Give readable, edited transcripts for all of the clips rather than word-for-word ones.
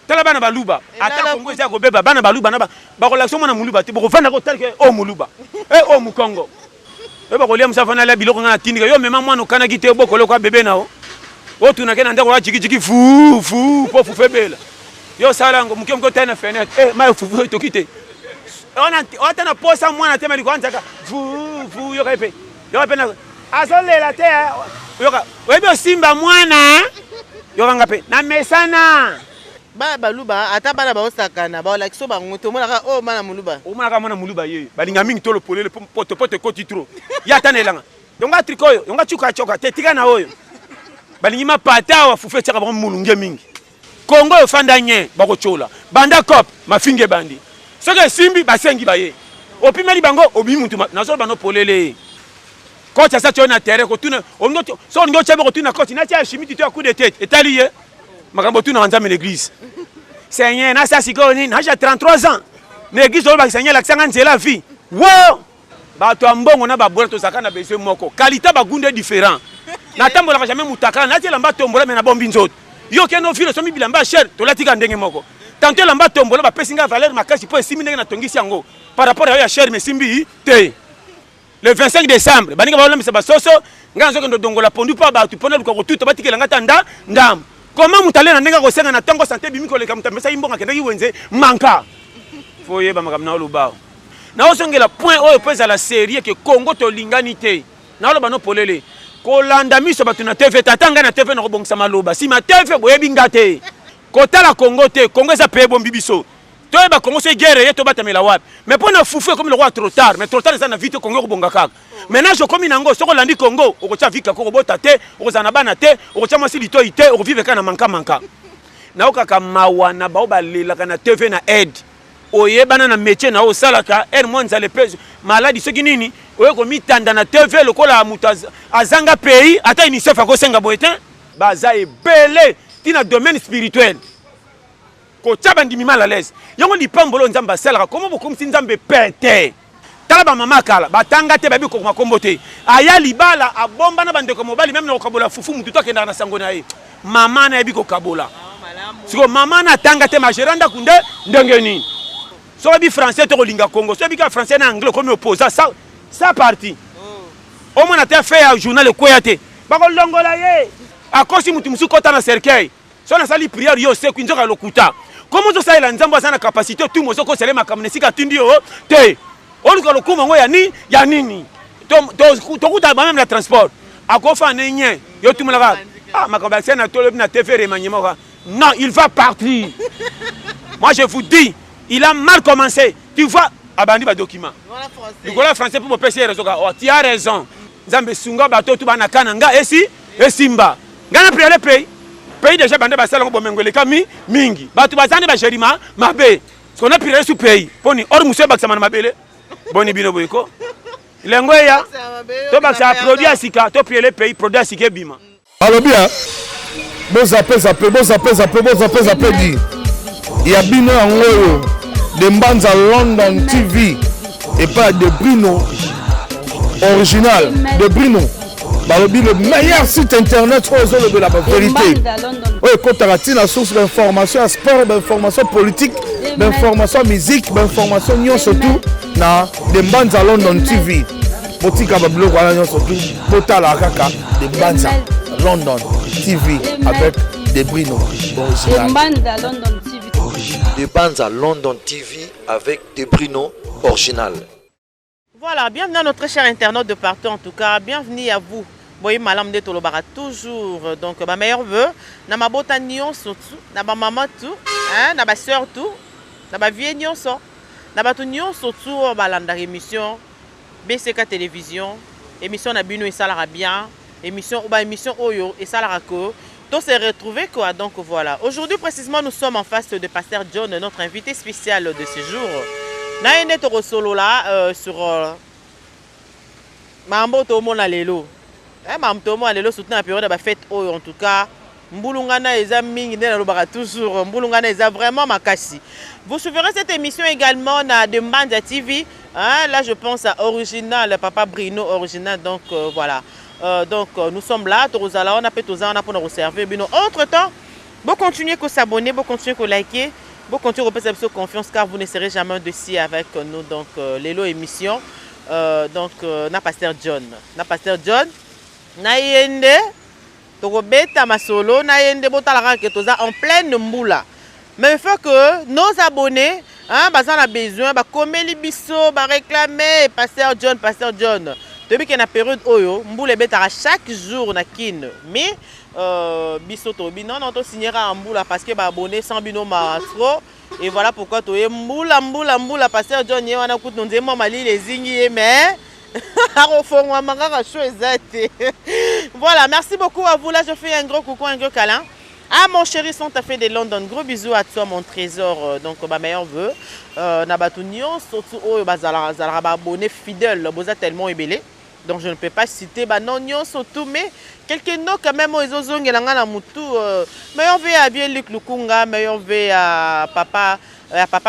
tala bana baluba ata Congo eza ko beba bana baluba na ba relation na muluba te boko vanda ko talke o muluba o mukongo ba ko lia musafana la biloko ngana tindika yo mema mwana kana kite boko lokwa bebe nao o tuna kena ndako wa jiki fu po fu febela yo sala ngo muke mko tena fenêtre ma fu to kite on tana posa mwana tema liko anzaka fu yo kape na azolela te yo ka webe simba mwana yo ngape na mesana baluba ata bana baosakana baolakisa bango tomonaka o mana muluba omonaka mwana muluba ye balinga mingi tolo polele pote koti tro ya tanelanga yonga trikoyo yonga chuka te tika na oyo balingi mapata wa fufe tsaka bango mulunge mingi Kongo yo fanda nye bako chola banda kop mafinge bandi soke simbi basengi baye opimeli bango obi muntu nazo bano polele kocha sa tona terre ko tuna ongo so ngo chebe ko tuna kocha na tia chimiti to coup de tête etaliye makambo tuna nzambe l'église Seigneur na sa siko ni na 33 ans l'église o ba Seigneur la kisanga nzela vie wo ba to mbongo na ba bola to sakana bese moko qualité ba gunde différent na tambola jamais mutaka na tia lamba tombola me na bombi nzoto yo keno filo so mi bilamba cher to latika ndenge moko tanto lamba tombola ba pesinga valeur makasi po esimi ndenge na tongisi yango par rapport à ya cher me simbi te le 25 décembre baninga ba olamba ba soso nganzo kendo dongola pondu pa ba tu pona ko tuto batikela ngata ndam comment mutale na ndenge ko senga na tango santé bimi ko leka mutambesa imbonga kenda yiwenze manka foye ba makamna olubao na osongela point oyo pesa la série que Congo to linganité na oloba no polele ko landa miso batu na TV tatanga na TV na ko bongisa maloba si ma TV boyebi ngate ko tala Congo te Congo eza pe bombi biso to ba Congo se guerre yeto batamela wapi mais pona fufu comme le roi trop tard mais trop tard eza na vite Congo ko bonga kaka maintenant je comme nango soko landi Congo oko cha vika ko bota te oko zana bana te oko cha masi lito ite oko vive kana manka na okaka mawana ba obalela kana TV na aide oyebana na métier na osalaka monza le pèse maladie soki nini oyeko mitanda na TV lokola mutaz azanga pays ata UNICEF akosenga boyetin baza ebele tina domaine spirituel ko taba ndimi mal à l'aise yango lipambolo nzamba salaka komo bokomisi nzambe pete tala ba mama kala batanga te babi ko makombo te aya libala abomba na bandeko mobali même na kokabola fufu mutu to kenda na sango na ye mama na yebi ko kabola siko mama na tanga te majeranda kunde ndengeni so bi français to linga Congo so bi ka français na anglais comme opposant ça parti au moins na te fait un journal ko yate ba ko longola ye akosi mutu musuko ta na cercueil so na sali prière yo se kwinzoka lokuta comment ça il a nzambo sana capacité tout mo so ko sele makamnesi ka tindi yo te oluka lokuma ngo ya nini to kuta ba même la transport akofa nenye yo tumula makamba sana to na TV remanyemo non il va partir moi je vous dis il a mal commencé. Tu vois, abandi ba document. Voilà français pour me passer raison. Oh, tu as raison. Zambe sunga bato tu bana kananga esi esimba. Ngana prier le pays déjà bande ba sala ngo bomengole kami mingi. Bato bazane ba jerima mabe. Ce qu'on a prié sous pays. Poni or musse baksa man mabele. Boni bino boyko. Lengo ya. To baksa produit asika, to prier le pays produit asika bima. Alors bien. Bon zapé dit. Il y a bino en de Mbanza London TV et pas de Bruno original de Bruno. Balobi le meilleur site internet de la vérité. Oui, quand tu as la source d'information, sport, d'information politique, d'information musique, d'information nion surtout na de Mbanza London TV. Botika bablo wala nion surtout Botala kaka de Mbanza London TV avec de Bruno original. De Banza London TV avec des Bruno original. Voilà, bienvenue à notre cher internaute de partout en tout cas. Bienvenue à vous. Boy malam de Tolobara toujours. Donc ma meilleure vœu, na ma botanion surtout, na ma maman tout, hein, na ma soeur tout, na ma vieille nion so, na ma tunion surtout balanda émission BCK télévision, émission na bino et salara bien, émission Oyo et salara ko. Tous se retrouver quoi, donc voilà. Aujourd'hui précisément nous sommes en face de Pasteur John, notre invité spécial de ce jour. Naïne toro solo là sur Mambo Tomo na lelo. Mambo Tomo na lelo soutenir la période de la fête en tout cas. Mbulungana eza mingi na lobaka toujours. Mbulungana eza vraiment makasi. Vous suivrez cette émission également na de Mbanza TV. Hein, là je pense à original Papa Bruno original donc voilà. Donc nous sommes là, on a fait tout ça, on a pour nous servir. Entre temps, Bon continuez à s'abonner, bon continuez à liker, bon continuez à faire confiance car vous ne serez jamais de avec nous. Donc, Lelo émission. Na Pasteur John. Na Pasteur John. Na yende. Tokobeta masolo. Na yende botalaka que toza en pleine mboula. Mais il faut que nos abonnés, ils ont besoin, comme biso, réclamer Pasteur John, Pasteur John. Depuis qu'il y a une période où mboula betara chaque jour na kin. Mais biso tobi non on to signera en mboula parce que abonné sans bino trop. Et voilà pourquoi tu es mboula Pasteur John yewana kutu nzema mali les zingi mais voilà, merci beaucoup à vous. Là, je fais un gros coucou, un gros câlin. Ah, mon chéri, sont à fait de London. Gros bisous à toi, mon trésor. Donc, ma meilleure vœu. Nabatunion, surtout, bazala abonné fidèle. Boza tellement ébélé. Donc, je ne peux pas citer. Non, surtout, mais quelques noms quand même. Ils ont la moutou. Meilleur vœu à bien Luc Lukunga. Meilleur vœu à papa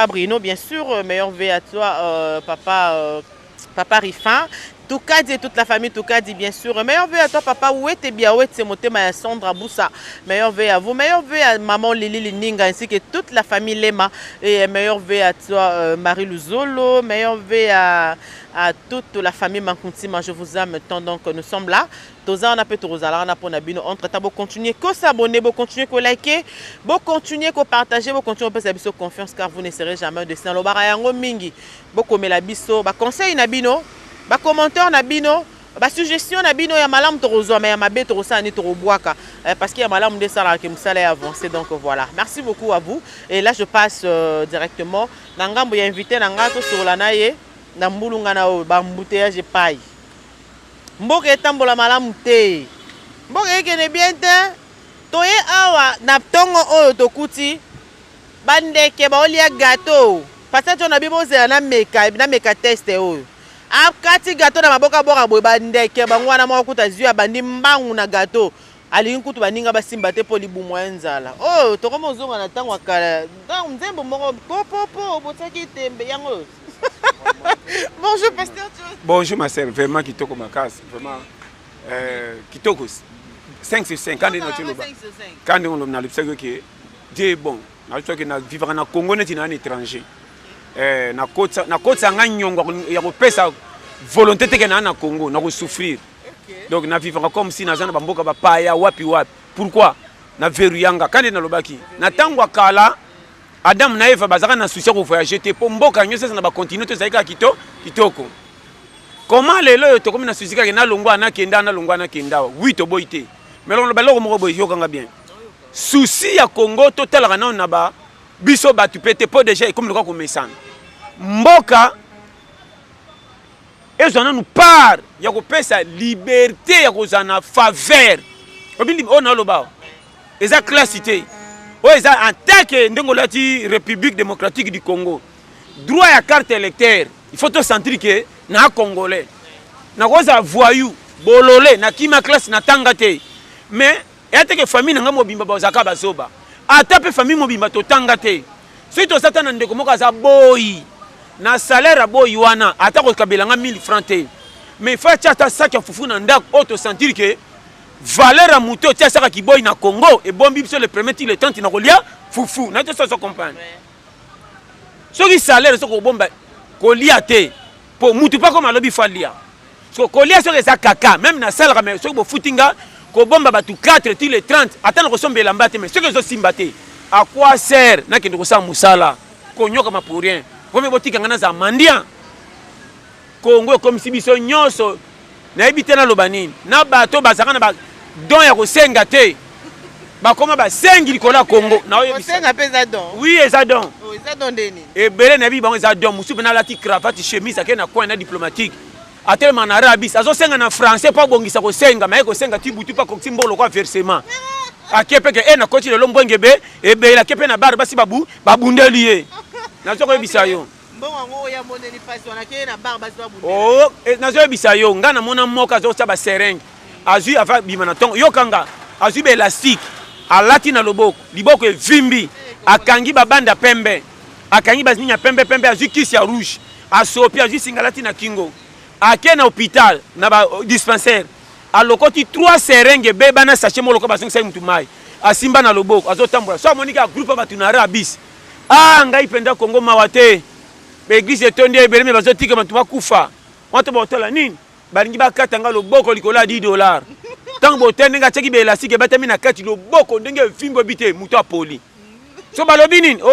Bruno, bien sûr. Meilleur vœu à toi, papa Rifin. Toukadi et toute la famille Toukadi, bien sûr. Meilleur vœu à toi, papa. Où est bien, où est moté ma Sandra Boussa. Meilleur vœu à vous. Meilleur vœu à maman Lili Lininga ainsi que toute la famille Lema. Et meilleur vœu à toi, Marie Luzolo. Meilleur vœu à toute la famille Mankuntima. Je vous aime tant donc nous sommes là. Toza on a peu Torozala, on a pour Nabino. Entre temps, vous continuez à s'abonner, vous continuez à liker, vous continuez à partager, vous continuez à faire confiance car vous ne serez jamais de ça. Lobarayango mingi. Vous comme la biso, ba conseil Nabino. Ba commentaire na bino, ba suggestion na bino ya malam torozo mais ya mabe torosa ni toroboaka parce qu'il y a malam de sala que musala avancé donc voilà. Merci beaucoup à vous et là je passe directement na ngambo ya invité na ngato sur la naye na mbulunga na ba mbouteillage paille. Mboka etambola malam te. Mboka ekene bien te. Toye awa na tongo oyo tokuti bandeke ba olia gâteau. Parce que on a bibo ze na meka test oyo. Akati gâteau na maboka boka boy bandeke bangwana mwa kuta zua bandi mbangu na gâteau alingi kutu baninga basimba te poli bumwa nzala oh tokoma zonga na tango akala donc nzembo moko popopo botaki tembe yango. Bonjour Pasteur John. Bonjour ma sœur, vraiment kitoko makasi, vraiment kitoko 5 sur 5 quand on est quand on a le que Dieu est bon. Na que na vivre na Congo net na étranger. Na kotsa nga nyongo ya kopesa volonté te na na Congo na ko souffrir. Donc na vivre comme si na zana bamboka ba paya wapi wapi. Pourquoi? Na veruyanga kandi na lobaki. Na tangwa kala Adam na Eva bazaka na souci ko voyager te po mboka nyose na ba continuer to zaika kitoko. Comment lelo to comme na souci ka na longwa na kenda. Oui to boité. Mais on ba loko moko boy yokanga bien. Souci ya Congo total kana na ba biso batu pete po déjà comme le quoi comme ça. Mboka ezana nous part ya ko pesa liberté ya ko zana faveur. Obili on loba. Eza classité. O eza en tant que ndengolati République démocratique du Congo. Droit à carte électeur. Il faut te sentir que na congolais. Na koza voyou, bololé na kima classe na tangate. Mais ete que famille nga mobimba bazaka bazoba. Ata pe famille mobimba to tangate. Si to satana ndeko moka za boy. Na salaire boy wana ata ko kabelanga 1000 francs te. Mais fa chata saki fufu na ndak auto sentir que valeur à mouton tia saka ki boy na Congo et bon biso le premier le 30 na kolia fufu na to so comprendre. Ce qui salaire so ko bomba kolia te pour mutu pas comme alobi falia. So kolia so eza kaka même na salaire mais so bo footinga ko bomba batu 4 ti le 30 atana ko sombe lambate mais ce que zo simbate à quoi sert na kende ko sa musala ko nyoka ma pour rien. Comme botika ngana za mandia Congo comme si biso nyonso na ebite na lobanini na bato bazaka na ba don ya ko senga te ba koma ba sengi likola Congo na oyo senga pesa don oui eza don oh eza don deni e belé na bi bango eza don musu na lati cravate chemise akena coin na diplomatique atelema na arabis azo senga na français pa bongisa ko senga mais ko senga ti butu pa ko simbolo ko versement akepe ke na koti le lombonge be e be la kepe na bar basi babu babundeli ye na zo ko bisayo mbongo ya moneni pasi wana ke na bar basi babundeli oh na zo bisayo ngana mona moka zo sa ba sereng azui ava bimana tongo yokanga azui be élastique alati na loboko liboko e vimbi akangi babanda pembe akangi bazininya pembe azui kisi ya rouge asopi azui singalati na kingo ake na hôpital na ba dispensaire alokoti 3 serenge be bana sachet moloko ba 5 mutu mai asimba na loboko azotambola so amonika groupe bato na rabis ah ngai penda Kongo mawa te église etondi ebele me bazotika bato bakufa wato botala nini balingi bakata nga loboko likolo ya $10 ntango botende nga tiaki beelasike batami na kati loboko ndenge vimbo bite moto apoli so balobi nini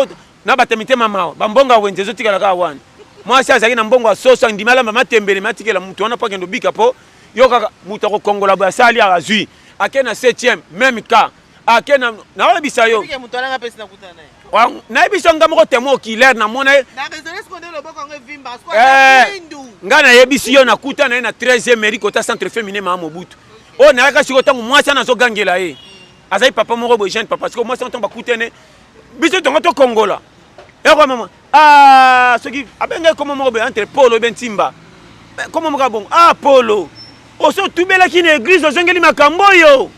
na batami te mamawa bambonga wenze ezotikala kaka wana mwasi azalaki na mbongo ya soso ndima alamba matembele matikela moto wana po akende obika po yo kaka moto akokongola boye asali azwi ake na 7e même cas ake na olobisa yo nayebiso nga moko temo oculaire namona nga nayebisi yo nakuta na ye na 13e mairie kota centre féminin maa Mobutu oyo nayaka siko ntango mwasi ana azogangela ye azali papa moko boye jeune papa siko mwasi ntango bakutene biso tongo tokongola eko mama soki abenge komo moko boye entre polo ebe ntimba komo moko bongo polo oso tubelaki na église ozongeli makambo oyo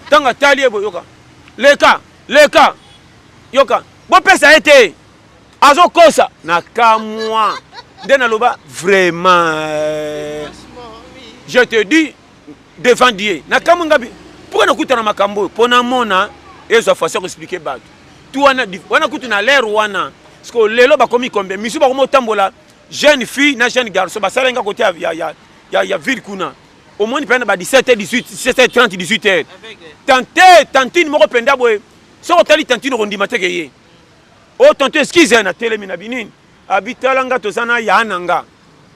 ntango atali ye boye yoka leka yoka bopesa ye te azokosa na kamwa nde naloba vraiment je te dis devant Dieu na kamwa ngabi pourquoi nakutana makambo oyo mpo namona ezwa façon koexplike bato tu wana kutu na lere wana parce que lelo bakomi kombe misu bakomi otambola jeune fille na jeune garçon basalenga kote ya ville kuna omoni pena ba 17h30 18h tantine moko penda boye soko tali tantine rondima teke ye o tonto excuse na telemi na binini abitalanga tozana ya nanga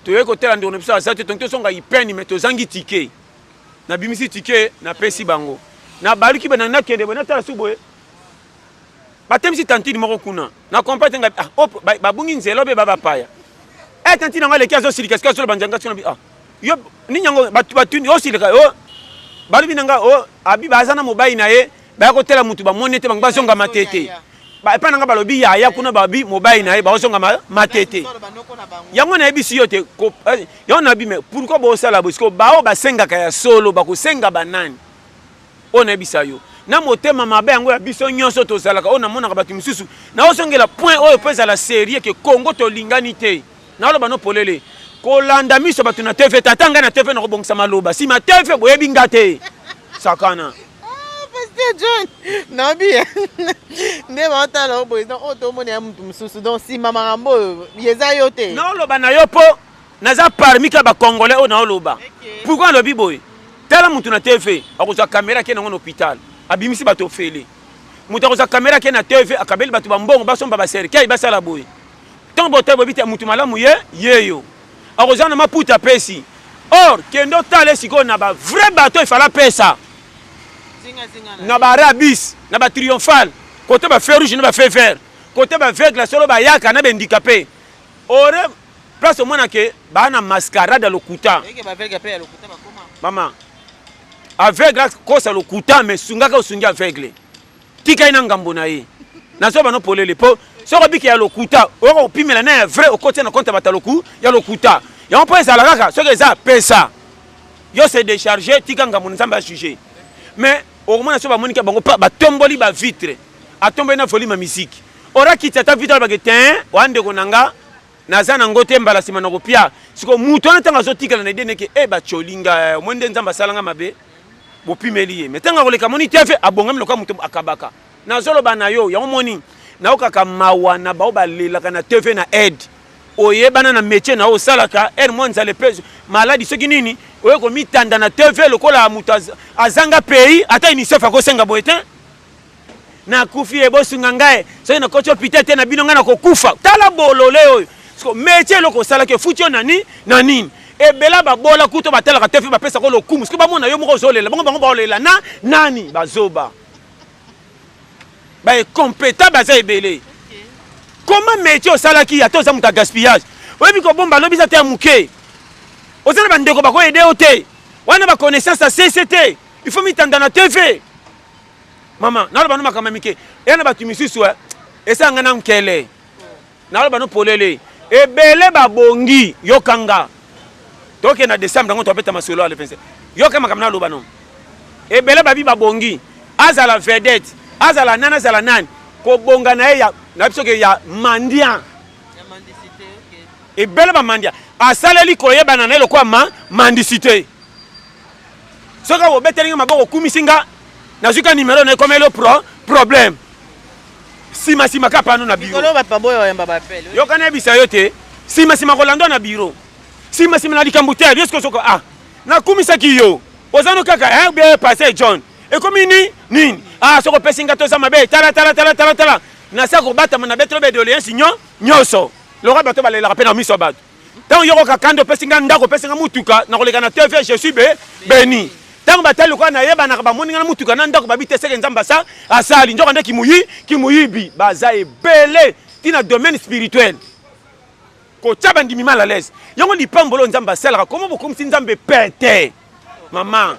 toye kotela ndono biso asate tonto songa ipeni me tozangi tike na bimisi tike na pesi bango na baluki bana nakende bona tala suboye batemisi tantine moko kuna na kompate nga babungi nzelo be baba paya tantine nga leki azo silika ska solo banjanga solo yo ninyango batuni osilika yo balubi nanga abi bazana mobai na ye bakotela mutu bamonete bango bazonga matete epa nanga balobi yaya kuna babi mobai na ye bazonga matete yango na yebisi yo te yango na bime pourquoi bosala bosiko bao basengaka ya solo bakosenga banani o na yebisa yo na motema mabe yango ya biso nyonso tozalaka o namonaka bato misusu na osongela point oyo mpo ezala serie ke Kongo tolingani te na oloba no polele kolanda miso bato na TV tatanga na TV na kobongisa maloba si ma TV boyebi nga te sakana Pasteur John nabi ne batala boy donc otomoni ya mutu mususu donc si mama rambo yeza yo te na oloba na yo po naza parmi ka ba congolais o na oloba pourquoi lobi boy tala mutu na TV akozwa caméra ke na ngona hôpital abimisi bato fele mutu akozwa caméra ke na TV akabeli bato bambongo basomba ba serikali basala boy tant bote bobite mutu malamu yeyo akozana maputa pesi or kendo tale siko na ba vrai bateau ifala pesa na ba rabis na ba triomphal côté ba fer rouge na ba fer vert côté ba vert solo ba yaka na ba handicapé ore place mona ke ba na mascarade à lokuta mama aveugle kosa lokuta mais sungaka osungi aveugle tika ina ngambo na ye na so ba no polele po soko biki ya lokuta oko opimela na vrai okote na compte bataloku ya lokuta ya mpo ezala kaka soki eza pesa yo se décharger tika ngambo nzambe a juger mais okomona so bamonika bango batomboli ba vitre atomboli na volume ya musique ora kitsa ta vitre bake tin wandeko nanga naza nango te mbala nsima na kopia siko mutu wana ntango azotikala na idene ke bacolinga omoni nde nzambe asalanga mabe bopimeli ye mais ntango akoleka moni te fe abongami lokola moto akabaka nazoloba na yo yango moni naokaka mawa na bao balelaka na TV na aide oyebana na métier na osalaka aide mo nzale pese maladi soki nini oyo komitanda na TV lokola moto azanga pays ata UNICEF akosenga boye te nakufi ebosunga ngai soki nakoti hôpital te na bino ngai nakokufa tala bolole oyo métier eloko osalaka efuti yo na nini ebela babola kuto batalaka TV bapesaka lokumu soki bamona yo moko ozolela bango baolela na nani bazoba compétent baza ebele comment métier osalaki ata oza moto ya gaspillage oyebi kobomba alobi eza te ya moke oza na bandeko bakoyede yo te wana baconnaissance ya CCT il faut mitanda na TV mama naloba no makambo mike eya na bato misusu esanga na nkele naloba no polele ebele babongi yokanga toke na décembre ngo topeta masolo ale 27 yoka makambo naloba no ebele babi babongi azala vedette azala nana azala nani kobonga na ye na biso ke ya mandian ebele ba mandia asaleli koyebana na ye lokola mandicité soki obetelinga maboko okumisinga nazuka numéro na comme le problème sima kapa no na bureau Nikolo ba boyo yamba ba appel yo kana bisa yote sima kolando na bureau sima na likambuter yesko soko na kumisa kiyo ozano kaka bien passé John et comme nini soko pesinga to sama be tala na sa ko bata na betro be doléance nyoso le roi bato balela rapena miso bato tant yoko kakando pesinga ndako pesinga mutuka na koleka na TV je suis béni tant batali ko na yeba na ba moninga na mutuka na ndako babite seke nzamba sa asali njoko nde kimuyibi baza ebele tina domaine spirituel ko taba ndimi mal à l'aise yango lipambolo nzamba sala comment beaucoup nzambe pete maman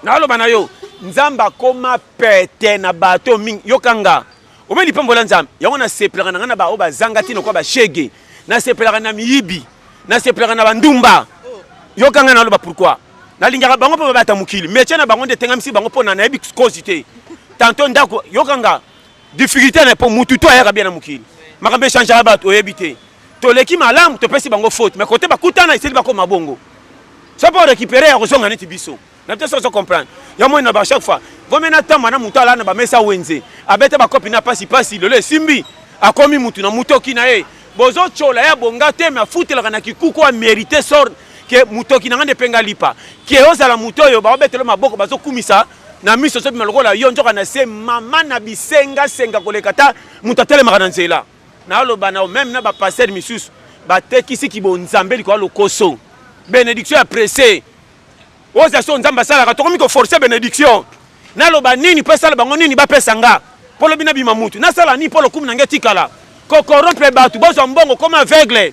na aloba na yo nzamba koma pete na bato mingi yokanga ome lipambola nzambe yango na sepelaka na ba oba zanga tino kwa ba shege na sepelaka na miyibi na sepelaka na bandumba yokanga na aloba pourquoi na lingaka bango po bata mukili meche na bango ndetenga misi bango pona na yebi cosité tantôt ndako yokanga difficulté na po mutu to ya bien na mukili makambe changer bato oyebité to leki malamu to pesi bango faute mais côté bakutana iseli bako mabongo ça pour récupérer ya kozonga neti biso na peut ça comprendre ya moi na ba chaque fois vomena tamba na mutu ala na ba mesa wenze abete ba copine na pasi le simbi akomi mutu na mutoki na ye bozo chola ya bonga te ma futela na kikuko a mérité sort que mutoki na ngande penga lipa ke ozala mutoyo ba betelo maboko bazo kumisa na miso so bimalokola yo njoka na se mama na bisenga senga kolekata mutatele makana nzela na lo bana même na ba passer misusu ba tekisi kibonzambe liko lokoso bénédiction ya pressé oza so nzamba sala ka tokomi ko forcer bénédiction na lo ba nini pesa la bango nini ba pesa nga polo bina bima mutu na sala ni polo kum na ngeti kala ko corrompre batu bozo mbongo comme aveugle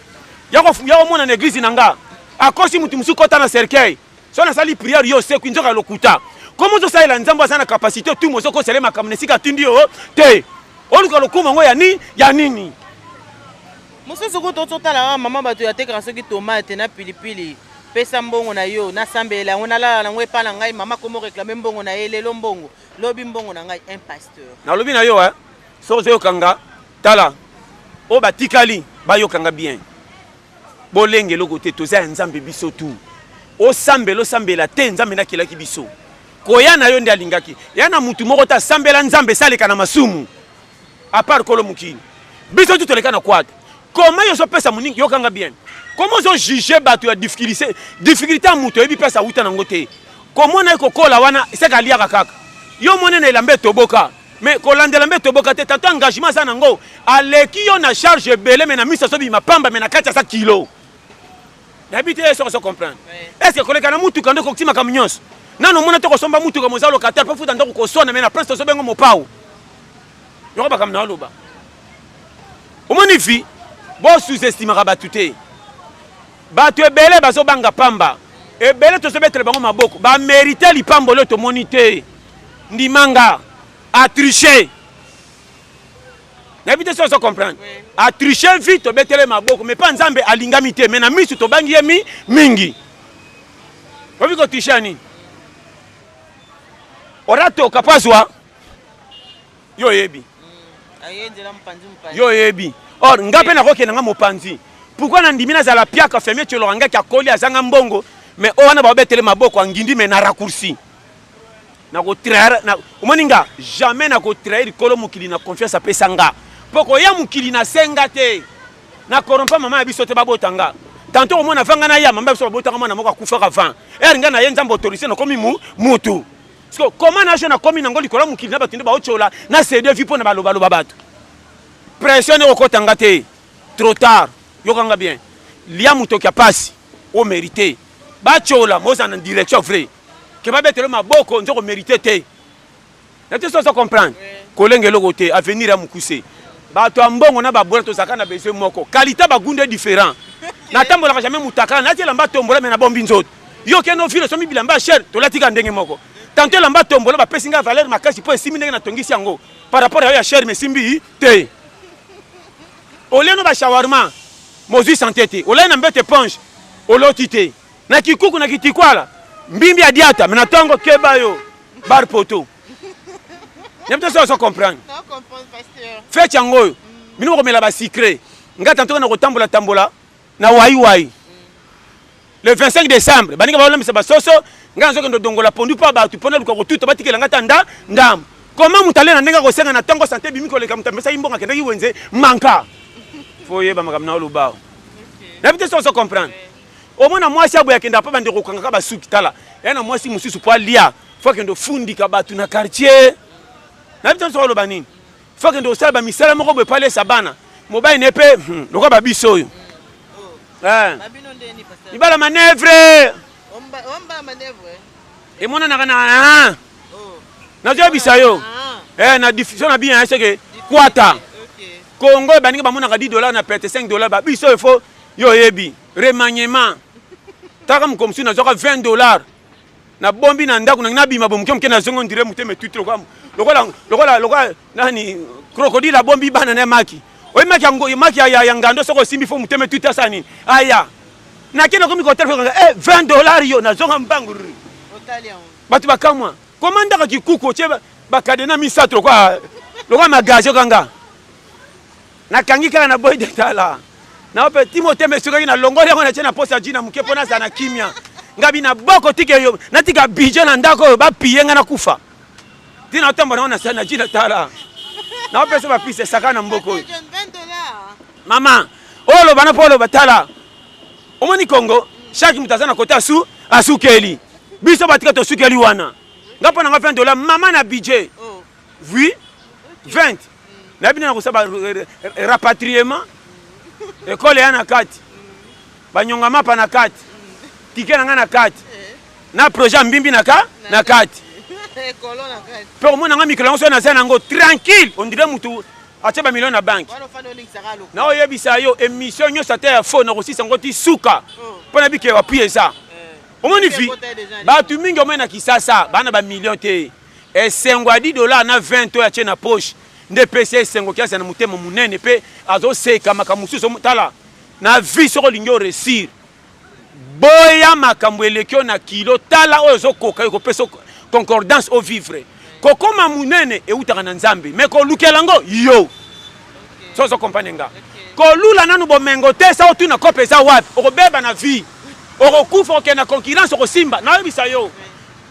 yako mona na église nanga akosi mutu musu kota na cercueil so na sali prière yo se kwinjoka lokuta comment zo sala nzamba sana capacité tout mozo ko sele makamnesika tindi yo te oluka lokuma ngo ya nini mususu ko totala mama bato ya tekra soki tomate na pilipili pesa mbongo na yo na sambela ngona la na ngwe pala ngai mama komo réclamer mbongo na elelo mbongo lobi mbongo na ngai un pasteur na lobi na yo so zo kanga tala o batikali ba yo kanga bien bolenge loko te toza nzambe biso tu o sambela te nzambe na kilaki biso koya na yo ndi alingaki ya na mutu moko ta sambela nzambe saleka na masumu à part kolo mukini biso tu toleka na kwata comment yo so pesa muningi yo kanga bien comment zo juger bato ya difficulté à mutu ebi pesa uta na ngote comment na ko kola wana seka liaka kaka yo monene elambe toboka mais kolandela mbe toboka te tato engagement sana ngo aleki yo na charge belé mais na misa so bi mapamba mais na kati sa kilo d'habitude ça se comprendre est-ce que koleka na mutu kando ko ktima kamnyos nano mona to ko somba mutu ko mozalo katel po futa ndako ko sona mais na presto so bengo mopao yo ba kam na loba o moni fi bo sous-estime rabatu te batu ebele bazo banga pamba ebele to so betre bango maboko ba mériter lipambo le to monite ndimanga a tricher. N'habitez ça, ça comprendre. A tricher vite, to betele maboko, mais pas nzambe alingamite, mais na misu to bangi yemi mingi. Obi ko tricher ni. Orato kapazwa. Yo yebi. Yo yebi. Or ngape na koke nga mopanzi. Pourquoi na ndimina za la piaka fermier tu loranga ki akoli azanga mbongo, mais o wana ba betele maboko angindi mais na raccourci. Na ko traire na omoninga jamais na ko traire kolo mukili na confiance a pesanga poko ya mukili na senga te na korompa mama ya biso te babotanga tantôt omona vanga na ya mama biso babotanga mwana moko akufa ka 20 nga na ye nzambo autorisé na komi mutu parce que comment na je na komi na ngoli kolo mukili na batunde ba ochola na CD vi pona baloba loba bato pression ne okotanga te trop tard yokanga bien lia muto kia pasi o mérité ba chola moza na direction vrai que va mettre ma boko nzo ko mériter te na te so comprendre kolenge loko te avenir ya mukuse ba to mbongo na ba bora to sakana besoin moko qualité ba gunde différent na tambola jamais mutaka na te lamba tombola mais na bombi nzoto yo ke no filo so mi bilamba cher to latika ndenge moko tanto lamba tombola ba pesinga valeur makasi po esimi ndenge na tongisi yango par rapport à ya cher mais simbi te oleno ba shawarma mozu santé te olena mbete ponge olotite na kikuku na kitikwala mbimbi adiata mais natongo keba yo bar poto n'importe ça comprendre fait chango mino ko mela ba secret ngata ntoka na ko tambola na wai le 25 décembre baninga balambisa basoso nga nzoke ndo dongola pondu pa batu pona luko tuto batikela ngata ndam comment mutale na ndenga kosenga na tango santé bimi koleka mutambesa imbonga kenda yiwenze manka foye ba makamna olubao na bite so comprendre au moins moi si aboya kenda pa bande kokanga ka basuki tala yana moi si mususu po lia faut que ndo fundi ka batu na quartier na bite so loba nini faut que ndo sala misala moko be pale sabana mobile nepe lokwa babiso oyo ibala manœuvre et mon na na bisa yo na diffusion na bien c'est que kwata Congo baninga ba mona ka $10 na perte $5 ba biso il faut yo yebi remaniement takam comme si na zoka $20 na bombi na ndaku na bima bomuke mke na zongo ndire muteme tutro kwa lokola nani crocodile la bombi bana na maki oyi maki ya ngando soko simbi fo muteme tuta sani aya na kena komi ko telefone $20 yo na zonga mbanguru batu bakamwa komanda ka kikuko cheba bakadena misatro kwa lokwa magaje kanga na kangika na boy detala na ope Timothée mesuka na longole ngona chena posa jina mke pona sana kimia ngabi na boko tike yo na tika bijo na ndako ba piyenga na kufa tina otomba na sana jina tala na ope so ba pise sakana mboko $20 mama olo bana polo batala omoni Congo chaque mutazana kota asukeli biso batika to sukeli wana ngapo na $20 mama na budget oui 20 na bina ko saba rapatriement école yana kati banyonga mapa na kati tikena ngana kati na projet mbimbi na kati école na kati pour moi nga mikolo so na sana ngo tranquille on dirait mutu ache ba million na bank na oyebisa yo émission nyo sate ya fo na ko sisa ngoti suka pona bike wa pie ça omoni fi ba tu mingi omena kisasa bana ba million te esengo $10 na 20 to ya chena poche nde pese esengo kiasi na mutema munene pe azo seka makamususo tala na vie soko lingyo resir boya makambo elekyo na kilo tala oyo zo koka ko peso concordance au vivre kokoma munene e utaka na nzambe me ko lukelango yo so kompanenga ko lula nanu bomengo te sa otuna kopesa wapi okobeba na vie okokufa ke na concurrence ko simba na yebisa yo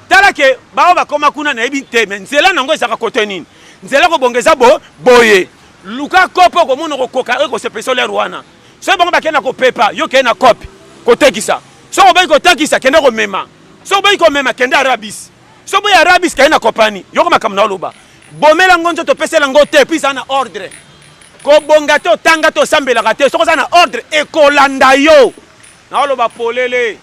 tala ke bao bakoma kuna na yebi te men nzela nango ezaka kote nini nzela ko bongeza boye luka kopo ko mono ko koka ko se peso le rwana so bango bakena ko pepa yo ke na kopi ko tekisa so ko ko tekisa kenda ko mema so ko mema kenda arabis so boy arabis kaina kopani yo ko makamna loba bomela ngonzo to pesela ngote puis ana ordre ko bonga to tanga to sambela kate so ko sana ordre e kolanda yo na loba polele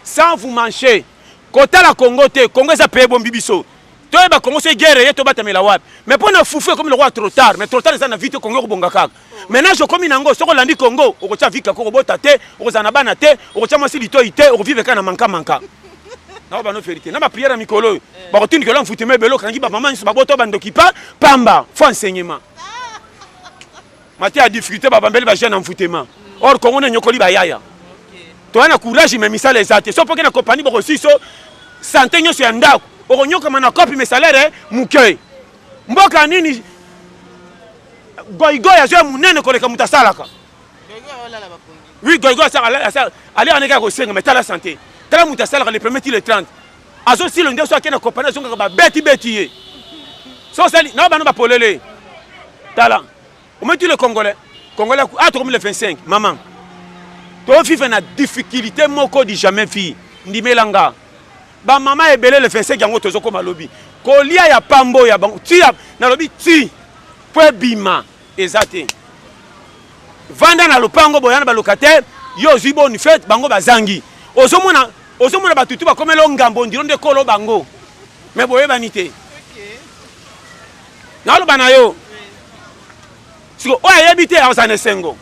sans vous mancher kota la Congo te Congo za paye bombi biso to ba Congo se guerre yeto batamela wapi mais pona fufu comme le roi trop tard mais trop tard ça na vite Congo ko bonga kaka maintenant je comme nango soko landi Congo oko cha vika ko bota te oko zana bana te oko cha masili to ite oko vive kana manka na ba no vérité na ba prière mikolo ba rotuni que l'on fouteme belo kangi ba maman ba boto bando kipa pamba faut enseignement mati a difficulté ba bambeli ba jeune en foutema or Congo na nyokoli ba yaya to ana courage mais misala ezate so poke na compagnie ba siso santé nyo ya ndako okonyoka mana kopi mais salaire muke mboka nini goigoya zo munene koleka mutasalaka oui goigoya ça aller en eka ko senga mais tala santé tala mutasalaka le premier le 30 azo si le ndeso akena compagnie zonga ba beti so sali na ba no ba polele tala o metti le congolais a comme le 25 maman to vivre na difficulté moko di jamais fille ndimelanga ba mama ebele le 25 yango tozo koma lobi ko lia ya pambo ya bango ti na lobi ti po bima ezate vanda na lopango boyana ba locataire yo zibo ni fait bango bazangi ozomona ba tutu ba komelo ngambo ndiro nde kolo bango mais boye banité na lo bana yo siko o ayebite awsane sengo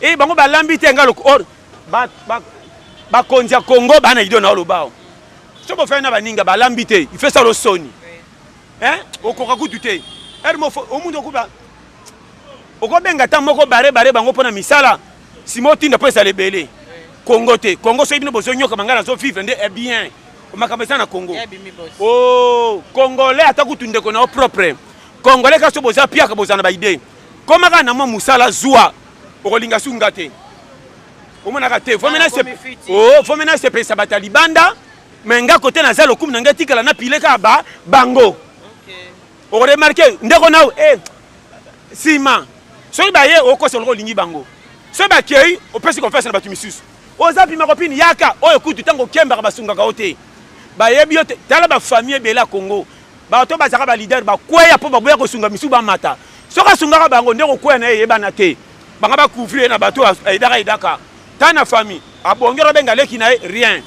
e bango ba lambite ngalo or ba konja Congo bana ido na lobao so bo fena baninga ba lambite il fait ça le soni hein okoka kutute ermo o mundo kuba oko benga ta moko bare bango pona misala simoti na pesa lebele Congo te Congo so ibino bozo nyoka mangala so vivre nde est bien o makabesa na Congo oh congolais atakutunde ko na propre congolais ka so boza pia ka bozana ba idée koma kana mo musala zua okolinga sunga te Au moins raté. Faut maintenant se pesa batali banda. Mais nga côté na zalo kum nanga tikala na pile ka ba bango. On remarque ndeko na sima. So ba ye oko so lingi bango. So ba kei o pesi confesse na batu misusu. Oza pima copine yaka oyo kutu tango kemba ka basunga ka ote. Ba ye biote tala ba famille bela Congo. Ba to ba zaka ba leader ba kwea po ba boya ko sunga misu ba mata. So ka sunga ka bango ndeko kwea na ye bana te. Banga ba couvrir na bato idaka. Tana famille abongero benga leki na rien.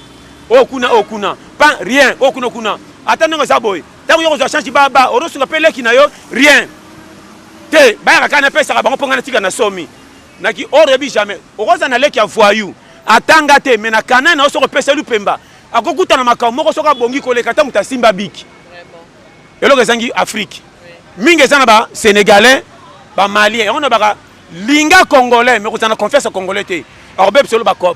Okuna pas rien okuna attendez ça boy tango yoko za change baba orosu nga pele ki na yo rien te ba ka na pesa ka bango ponga na tika na somi naki orebi jamais okoza na leki ya voyou atanga te mena kana na osoko pesa lupemba akokuta na makao moko soka bongi koleka ta muta simba biki vraiment eloko zangi Afrique mingi ezana ba sénégalais ba malien on ba linga congolais mais kozana confiance congolais te orbe solo ba cop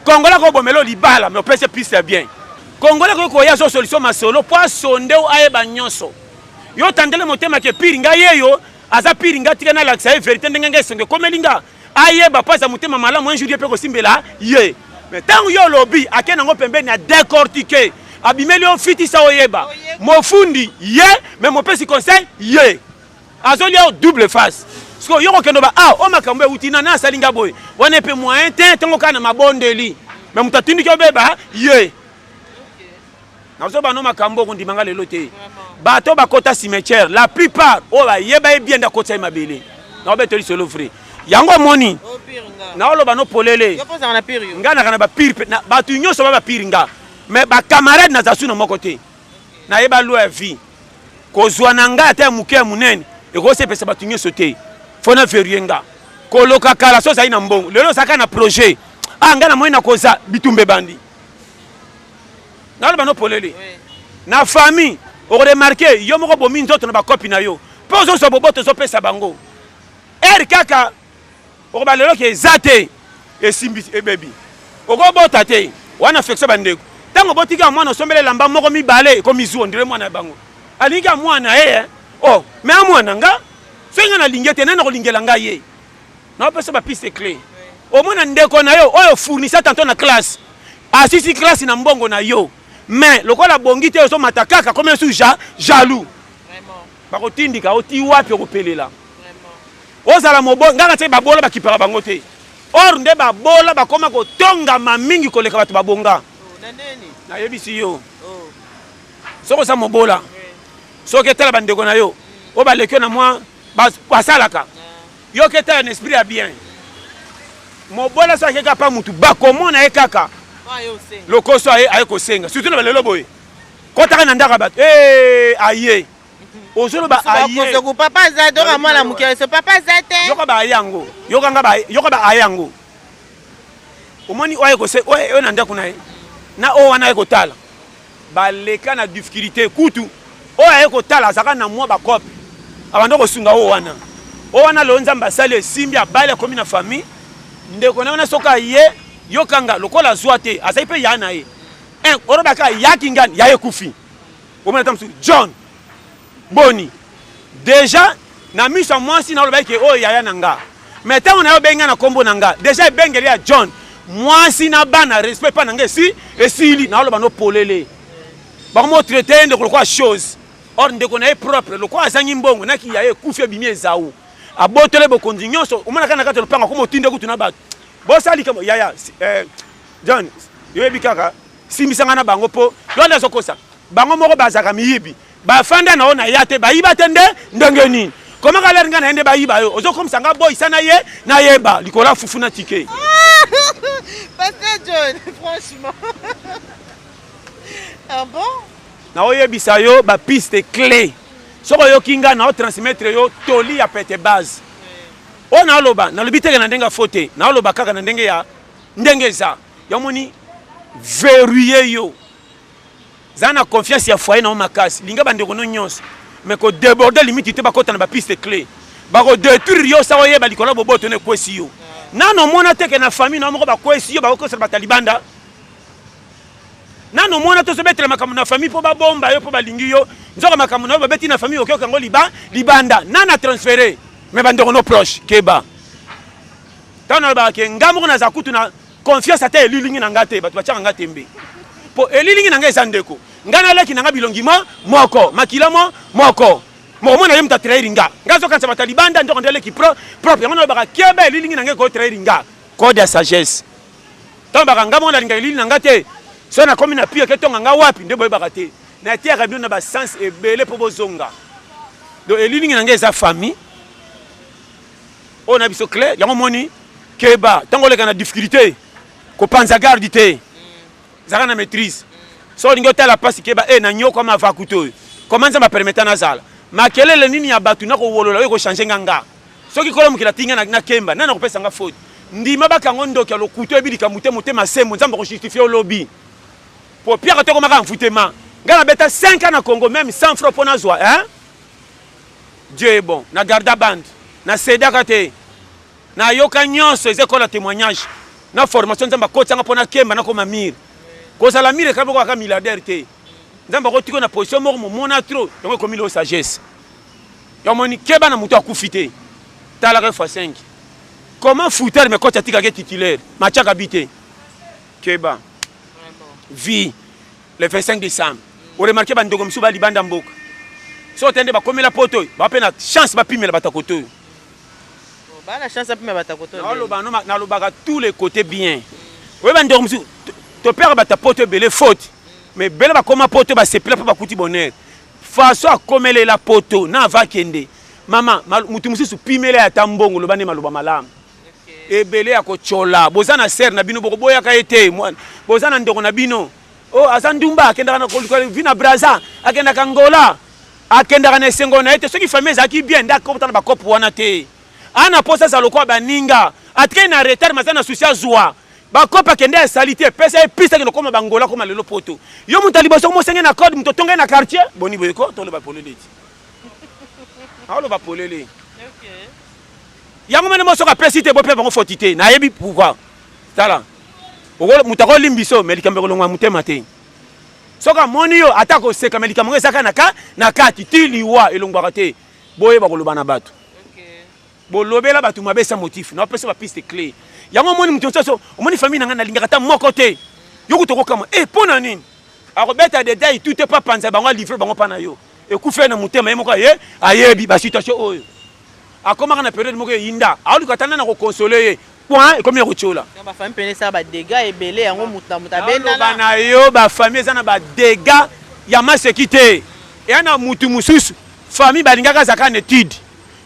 Congolais ko bomelo libala mais opese plus bien. Congolais ko ya so solution masolo po sonde o ayeba nyonso. Yo tandele motema ke piringa yeyo aza piringa tika na laksa e vérité ndenge songe komelinga ayeba pasa motema malamu un jour pe ko simbela ye. Mais tant yo lobby akena ngo pembeni na décortiquer abimeli on fiti sa oyeba. Mofundi ye mais mo pesi conseil ye. Azoli o double face. Parce que yo kendo ba o makambo utina na salinga boy wana pe moyen te tango kana mabondeli mais mutatindi ko beba ye na so ba no makambo ko ndimanga lelo te bato ba kota cimetière la plupart o ba yeba e bien da kota mabele na beteli solo free yango moni na olo ba no polele yo posa na pire ngana kana ba pire na batu nyoso ba pire nga mais ba camarade na zasu na moko te na yeba lo ya vie ko zwana nga ta muke munene e ko se pesa batu nyoso te fona verienga koloka kala so za ina mbongo lelo saka na projet ngana moina koza bitumbe bandi na lo bano polele na famille o remarquer yo moko bomi nzoto na ba copine na yo pozo so boboto so pesa bango kaka o ba lelo ke zate e simbi e baby o go bota te wana flexion bandeko tango botika mwana sombele lamba moko mibale ko mizu ndire mwana bango alinga mwana mais mwana nga senga na lingete nana ko lingela nga ye na pesa ba piste clé au moins ndeko na yo oyo fournisseur tanto na classe asisi classe na mbongo na yo mais lokola bongi te so matakaka comme sou jaloux vraiment ba ko tindika oti wapi ko pelela vraiment ozala mobo ngaka te ba bola ba kipara bango te or nde ba bola ba koma ko tonga mamingi ko leka bato ba bonga na neni na yebisi yo soko sa mobola soki etala bandeko na yo o baleki na mwa basalaka yo ke etala na esprit ya bien mobola so akeka pa mutu bakomona ye kaka lokoso aye kosenga surtout na balelo boye kotaka na ndaka bato aye ozoloba aye papa zadora mwana mukele so papa zate yoka ba ayango yoka ba ayango omoni oye kose oye na ndako na ye na o wana ye kotala baleka na difficulté kutu oyo aye kotala azaka na mwa bakope abanda kosunga o wana lo nzambe asali esimbi abali akomi na famille ndeko na wana soka ye yokanga lokola zwa te azali mpe ya na ye orobaka yaki ngani ya ye kufi omona ta mosusu John boni déjà na miso ya mwasi na olobaki ke oyo yaya na nga mais ntango na yo obenga na kombo na nga déjà ebengeli ya John mwasi na bana respect pa na nga esili na oloba no polele bakomo traité ye ndeko lokola chose or ndeko na ye propre lokola azangi mbongo naki ya ye kufi ebimi ezawu abotole bokonzi nyonso omonaka na kati lopanga komo otinde kutu na bato bosalika yaya John yoyebi kaka simbisanga na bango mpo londe azokosa bango moko bazaka miyibi bafanda na o na ya te bayiba te nde ndenge nini koma kalere nga na ye nde bayiba yo ozokomisa nga boyisa na ye nayeba likola fufu na tike Pasteur John, franchement. Ah bon? Na oyebisa yo ba piste clé soko yo kinga na o transmettre yo toli ya pete base o na loba na lobi teke na ndenga fote na loba kaka na ndenge ya ndenge za yomoni verrouiller yo zana confiance ya foyer na o makasi linga bandeko no nyonso mais ko déborder limite te ba kota na ba piste clé ba ko détruire yo sa oyeba likola boboto ne kwesi yo nano mona teke na famille na moko ba kwesi yo ba ko ba talibanda nano mona to se betre makamu na famille po ba bomba yo po ba lingi yo nzoka makamu na ba beti na famille okyo kango libanda nana transférer mais bandeko no proche keba tano ba ke ngamoko na zakutu na confiance ata elilingi na nga te bato batiaka nga tembe po elilingi na nga eza ndeko nga naleki na nga bilongi moko makila moko mokomona ye mutu atrahiri nga azokanisa bato libanda ndoko nde eleki propre yango nalobaka keba elilingi na nga ekotrahiri nga code ya sagesse ntango baka nga moko nalinga elili na nga te so nakomi na pio ke tonga nga wapi nde boyebaka te natiaka bino na basense ebele mpo bozonga donc elilingi na nga eza famille oyo na biso clair yango moni keba ntango oleka na difficulté kopanza garde te ezalaka na maîtrise so olingi otala mpasi keba na nyoko ama avakuta oyo koma nzambe apermeta nazala makelele nini ya bato nakowolola oyo ekochange nga soki kolo mokili atinga na kemba nani akopesa nga faute ndima bakango ndoki ya lokutu ebilika motema sembo nzambe akojustifie olobi po piaka tokomaka mfutema nga nabeta 5 ans na Congo même 100 francs mpo nazwa Dieu est bon na garda bande na sedaka te na yoka nyonso eza ekola témoignage na formation nzambe akotisanga mpo na kemba nakoma mire kozala mire ekaboko kaka milliardaire te nzambe akotiko na position moko momona trop yango ekomi leo sagesse yomoni keba na moto akufi te talaka fois 5 comment fouteur me koti atikaka titulaire matiaka bi te keba vie le 25 décembre oremarke bandeko misu balibanda mboka so tende bakomela poto oyo bape na chance bapimela batakoto oyo nalobaka tous les côtés bien oyo bandeko misu topere bata poto ebele faute mais bele bakoma poto basepela mpo bakuti bonheur faso akomelela poto na avakende mama mutu mosusu pimela ya ta mbongo loba nde maloba malamu ebele ya kochola boza na sere na bino bokoboyaka ye te boza na ndeko na bino o aza ndumba akendaka na vi na braza akendaka ngola akendaka na esengo na ye te soki famille ezalaki bien nde akobota na bakopo wana te ana posa za lokwa baninga atike na retard maza na susi azwa bakopo akende esali te pesa episaki lokoma bangola koma lelo poto yo mutu aliboso mosenge na code mutu otongai na quartier boni boyeko toloba polele ti aoloba polele yango mene mosoka apesi te bope bango foti te nayebi pourquoi tala mutu akolimbiso me likambo ekolongwa motema te soki amoni yo ata koseka me likambo ngo ezaka na kati ti liwa elongwaka te boyeba koloba na bato bolobela bato mabe esa motif na opesa bapiste clé yango omoni mutu mosusu omoni famille na ngai nalingaka ta moko te yo kuta okokama mpo na nini akobeta detail tout te pa panza bango alivre bango mpa na yo ekufe na motema ye moko ayebi basituation oyo akomaka na période moko eyinda aoluka tanda na kokonsole ye point ekomi ya kotiola bafamille pene eza badega ebele yango mutu na mutu abendaloba na yo bafamille eza na badega ya maseki te eya na mutu mosusu famille balingaka azaka na étude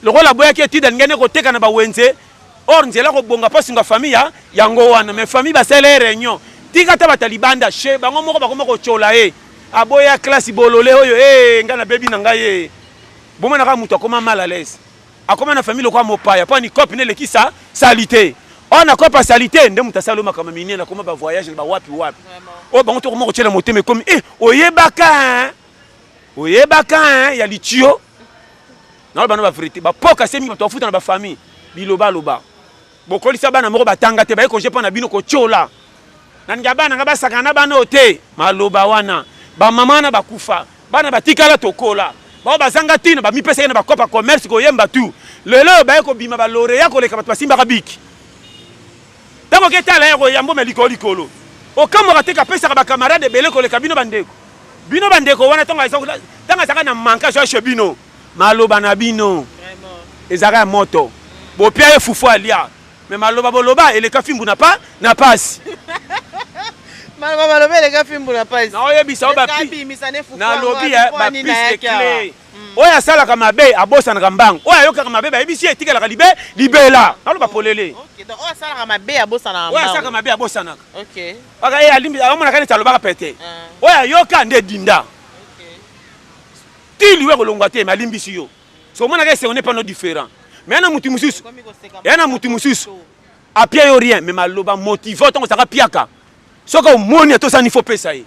lokola boyaki étude alingani koteka na bawenze or nzela kobonga mpo singa famille yango wana mais famille basala ye réunion tika ta bata libanda che bango moko bakoma kotiola ye aboya classe bolole oyo ngai na bebi na ngai ye bomonaka mutu akoma mal à l'aise akoma na famille lokwa mopaya mpo ni cope ne lekisa salite o na cope salite nde mutu asala makambo minene akoma bavoyage na bawapi oyo bango tokoma kotiela motema ekomi oyebaka ya litio naloba na bavrité bapoka se mingi bato bafuta na bafamille bilobaloba bokolisa bana moko batanga te baye koje mpo na bino kotiola naninga bana nga basakana na bana oyo te maloba wana bamama na bakufa bana batikala tokola bao bazanga tina bamipesaki na bakopa commerce koyemba tu lelo baye kobima baloreya koleka bato basimbaka biki ntango ketala ya koyamboma likolo okamoka te kapesaka bakamarade ebele koleka bino bandeko wana ntango azaka na mankage ashe bino maloba na bino ezaka ya moto bopia ye fufu alia me maloba boloba eleka fimbu na pasi maloba eleka fimbu na pasi naoyebisa o nalobi bapiste clé oyo asalaka mabe abosanaka mbango oyo ayokaka mabe bayebisi ye etikalaka libela naloba polele oyo asalaka mabe abosanaka amonaka neti alobaka pete oyo ayoka nde dinda ti liwe kolongwa te me alimbisi yo so omonaka ese on n'est pas no différent mais yana mutu mosusu apia yo rien me maloba motive ntango ozaka piaka soki omoni atosani fo pesa ye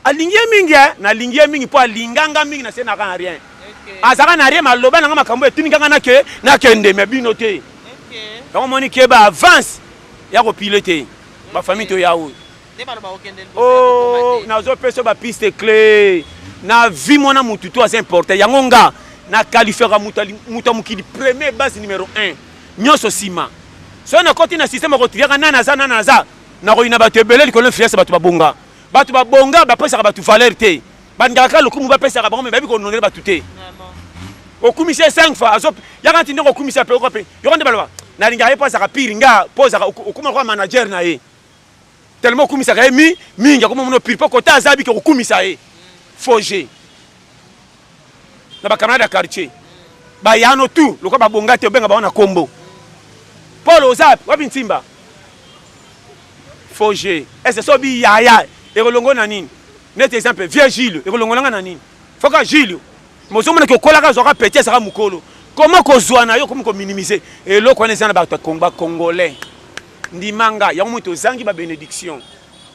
alingi ye mingi nalingi ye mingi mpo alinganga mingi nase naka na rien azaka na rien maloba nanga makambo etininganga nakende me bino te yango omoni ke baavance ya kopile te bafamille to ya oyo nazopesa bapiste clé na vie mwana mutu to aza importe yango nga na qualifiaka mutu ya mokili premier base numéro 1 nyonso nsima soki nakoti na systeme okotiriaka nana aza na ko ina bato ebele likolo influence bato babonga bapesaka bato valeur te bandingaka lokumu bapesaka bango me bayebi kononela bato te okumisa 5 fois yaka nti ndenge okumisa mpe okope yoko nde baloba nalingaka ye mpo azaka pire nga mpo ozaka okuma lokola manager na ye tellement okumisaka ye mingi akoma mono pire mpo kota aza bike kokumisa ye foge na bacamarade ya quartier bayano tu lokola babonga te obenga bango na kombo Paul oza wapi ntimba foge ese so bi yaya ekolongo na nini net exemple vieux Gilles ekolongo nanga na nini foka Gilles mozomona ke kolaka zoka peti saka mukolo comment kozwa na yo comme ko minimiser eloko wana ezana bato komba congolais ndimanga yango moto zangi ba bénédiction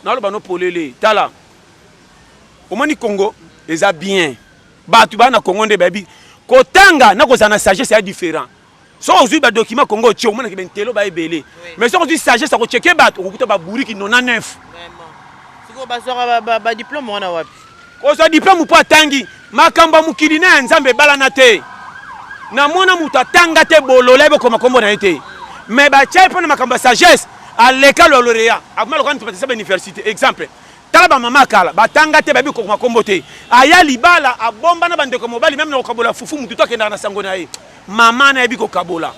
na lo bano polele tala omoni Congo eza bien bato bana Congo nde babi kotanga na kozana sagesse ya différent so ozui ba document Congo tio omona ke bentelo ba ebele mais so ozui sagesse ko checker bato okuta ba buriki 99 vraiment siko bazora ba diplôme wana wapi koza diplôme po atangi makamba mukili na nzambe balana te na mona muta tanga te bolole be koma kombo na ete mais ba chai pona makamba sagesse à l'école lauréat akuma lokani tupatisa ba université exemple tala ba mama kala batanga te babi koma kombo te aya libala abomba na bandeko mobali même na kokabola fufu mutu to kenda na sango na ye mama na yebi kokabola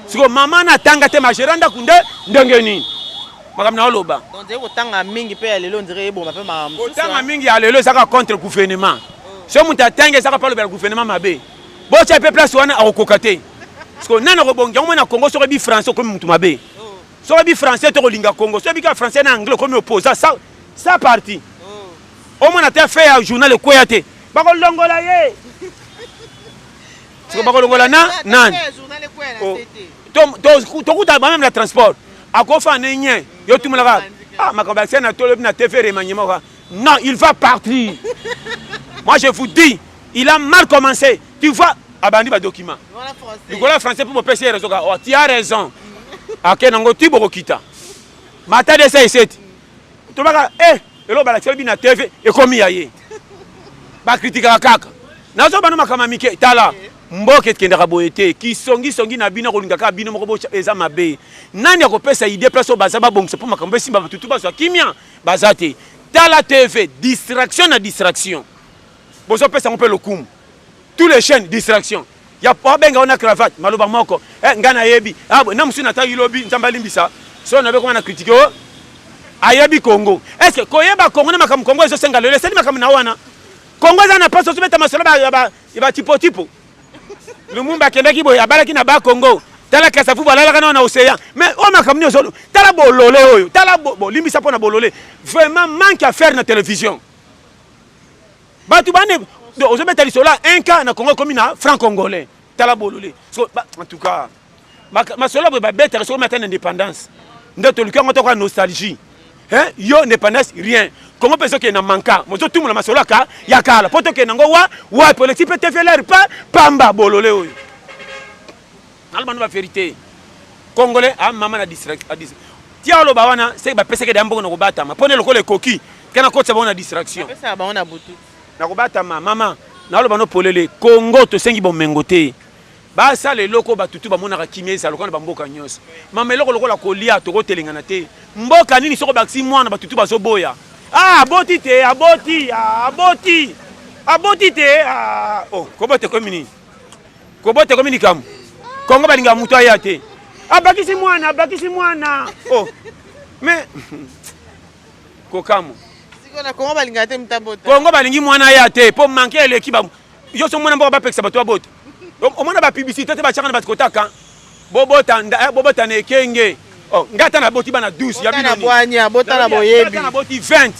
siko mama na tanga te majeranda kunde ndenge nini makam na oloba donc deko tanga mingi pe lelo ndire bo mape ma tanga mingi ya lelo saka contre gouvernement so muta tanga saka pa le gouvernement mabe bo cha pe place wana akokoka te siko nana ko bonga mo na Congo so bi français comme mutu mabe so bi français to ko linga Congo so bi ka français na anglais comme opposant ça parti au moins na te fait un journal ko yate ba ko longola ye siko ba ko longola na nan to kuta ba même la transport akofa nenye yo tumulaka makamba na tolo na TV remanyema non il va partir moi je vous dis il a mal commencé tu vois abandi ba document le français pour passer raison oh tu as raison akenango tiboko kita mata de ça ici to baka elo bala tsebi na TV e komi yaye ba critique kaka nazo bana makama mike tala mboke kendaka boyete ki songi na bino kolingaka bino moko bocha eza mabe nani akopesa idée place au bazaba bongse pour makambe simba batutu baso kimia bazate tala TV distraction na distraction bozo pesa on peut le kum tous les chaînes distraction ya pa benga ona cravate maloba moko ngana yebi na musuna ta ilobi nzamba limbisa so na be ko na critique o ayebi Congo est-ce que koyeba Congo na makam Congo ezo senga lele seli makam na wana Congo za na paso subeta masolo ba tipo Lumumba kendaki boy abalaki na ba Congo tala kasa fu balala kana na océan mais o makamni ozo tala bolole oyo tala limbisa pona bolole vraiment manque à faire na télévision batu bane ozo betali sola un cas na Congo comme na franc congolais tala bolole so en tout cas ma sola ba beta so matin indépendance ndoto lukango to kwa nostalgie yo indépendance rien comment penser que na manka mozo tumu na masola ka ya kala poto ke nango wa politique te faire pas pamba bolole oyo almanu ba vérité congolais mama na distract tia lo ba wana c'est ba pesa ke dambo na ko batama pone lokole koki kana ko tsaba na distraction pesa ba wana butu na ko batama mama na lo bano polele Congo to sengi bomengo te ba sa le loko batutu ba mona ka kimisa lokona ba mboka nyos mama eloko lokola kolia to ko telengana te mboka nini soko baksi mwana batutu bazo boya aboti te aboti te oh kobote komini kam Congo balinga muto aya te abakisi mwana oh mais kokamo siko na Congo balinga te mtabota Congo balingi mwana aya te po manquer eleki ba yo so mwana mboka ba pekisa bato abota o mwana ba publicité te ba changa na bato kotaka bobota na ekenge oh ngata na boti bana 12 ya bino bwanya bota na boyebi na boti 20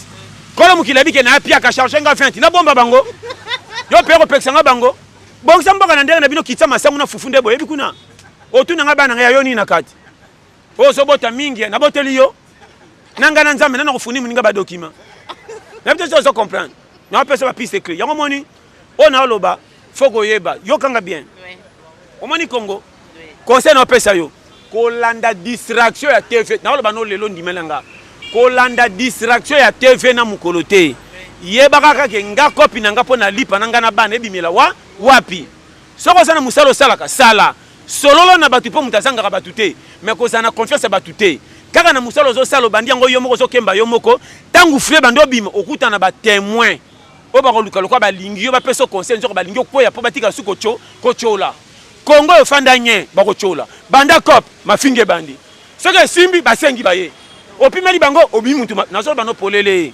kola mukilabi ke na pia ka charger nga 20 na bomba bango yo peko pekisa nga bango bongisa mboka na ndenge na bino kitsa masangu na fufunde boyebi kuna otuna nga bana ya yoni na kati ozo bota mingi na boteli yo nanga na nzambe na kufuni muninga ba document na peut-être ozo comprendre na pesa ba piste clé yango moni ona oloba foko yeba yo kanga bien omoni Congo conseil na pesa yo kolanda distraction ya TV na oloba no lelo ndimelanga kolanda distraction ya TV na mukolo te yeba kaka ke nga kopi nanga pona lipa nanga na bana ebimela wapi soko sana musalo salaka sala sololo na batu po mutazanga ka batu te mais ko sana confiance batu te kaka na musala ozosala obandi yango yo moko ozokemba yo moko ntango fule bandi obima okutana batémoin oyo bakoluka lokwa balingi yo bapesa conseil nzoko balingi okwea mpo batika su kotyola kongo oyo fanda nye bakotyola banda cop mafinga ebandi soki esimbi basengi baye opimeli bango obimi mutu nazolo bano polele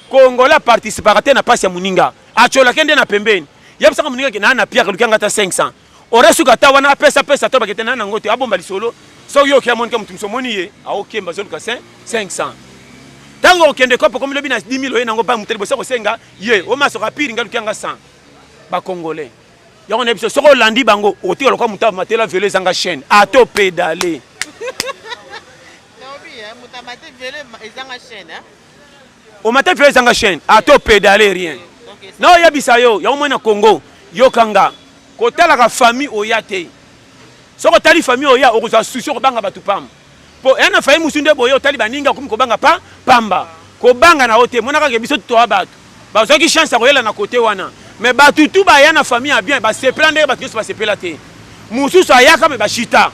kongola participaka te na pasi ya moninga atyolake nde na pembeni yebisaka moninga naa na piaka lukanga ata 500 oresuka ata wana apesa to bakete na nango te abomba lisolo soki yo okia monika mutu mosomoni ye aokemba zoluka 500 ntango okende kopo komi lobi na 10 000 oye nango mpa muteli bosa kosenga ye omasoka piri nga lukanga 100 bakongolais yango na biso soki olandi bango otika lokwa mutu amatela velo ezanga chaîne ato pedale omata velo ezanga chaîne ato pedale rien na oyebisa yo yango mwana Congo yokanga kotalaka famille oya te soko tali famille oya okozwa susi okobanga batu pamba po yana famille musu nde boye otali baninga komi kobanga pamba kobanga na ote monaka ke biso toa batu bazwaki chance ya koyela na kote wana mais batu tu baya na famille ya bien basepela ndenge batu nyonso basepela te mosusu ayaka me bashita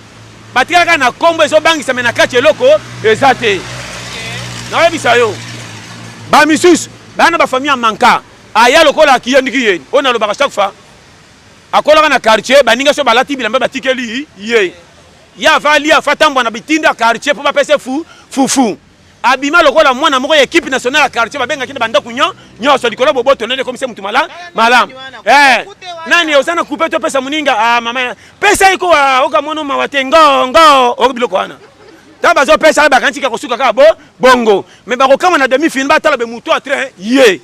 batikaka na kombo ezobangisa me na kati eloko eza te naoyebisa yo bamisusu baya na bafamille ya manka aya lokola akiyendiki yeni oyo nalobaka chaque fois akolaka na quartier baninga so balati bilamba batikeli ye ya avali afatambwa na bitinda quartier mpo bapese fufu abima lokola mwana moko ya équipe nationale ya quartier babengaki na bandako nyonso likolo boboto nende komisa mutu malamu nani ozana coupe to pesa moninga mama pesa iko oka mono mawate ngo obiloko wana ta bazo pesa bakantika kosuka ka bongo me bakokama na demi fin batala be mutu a train ye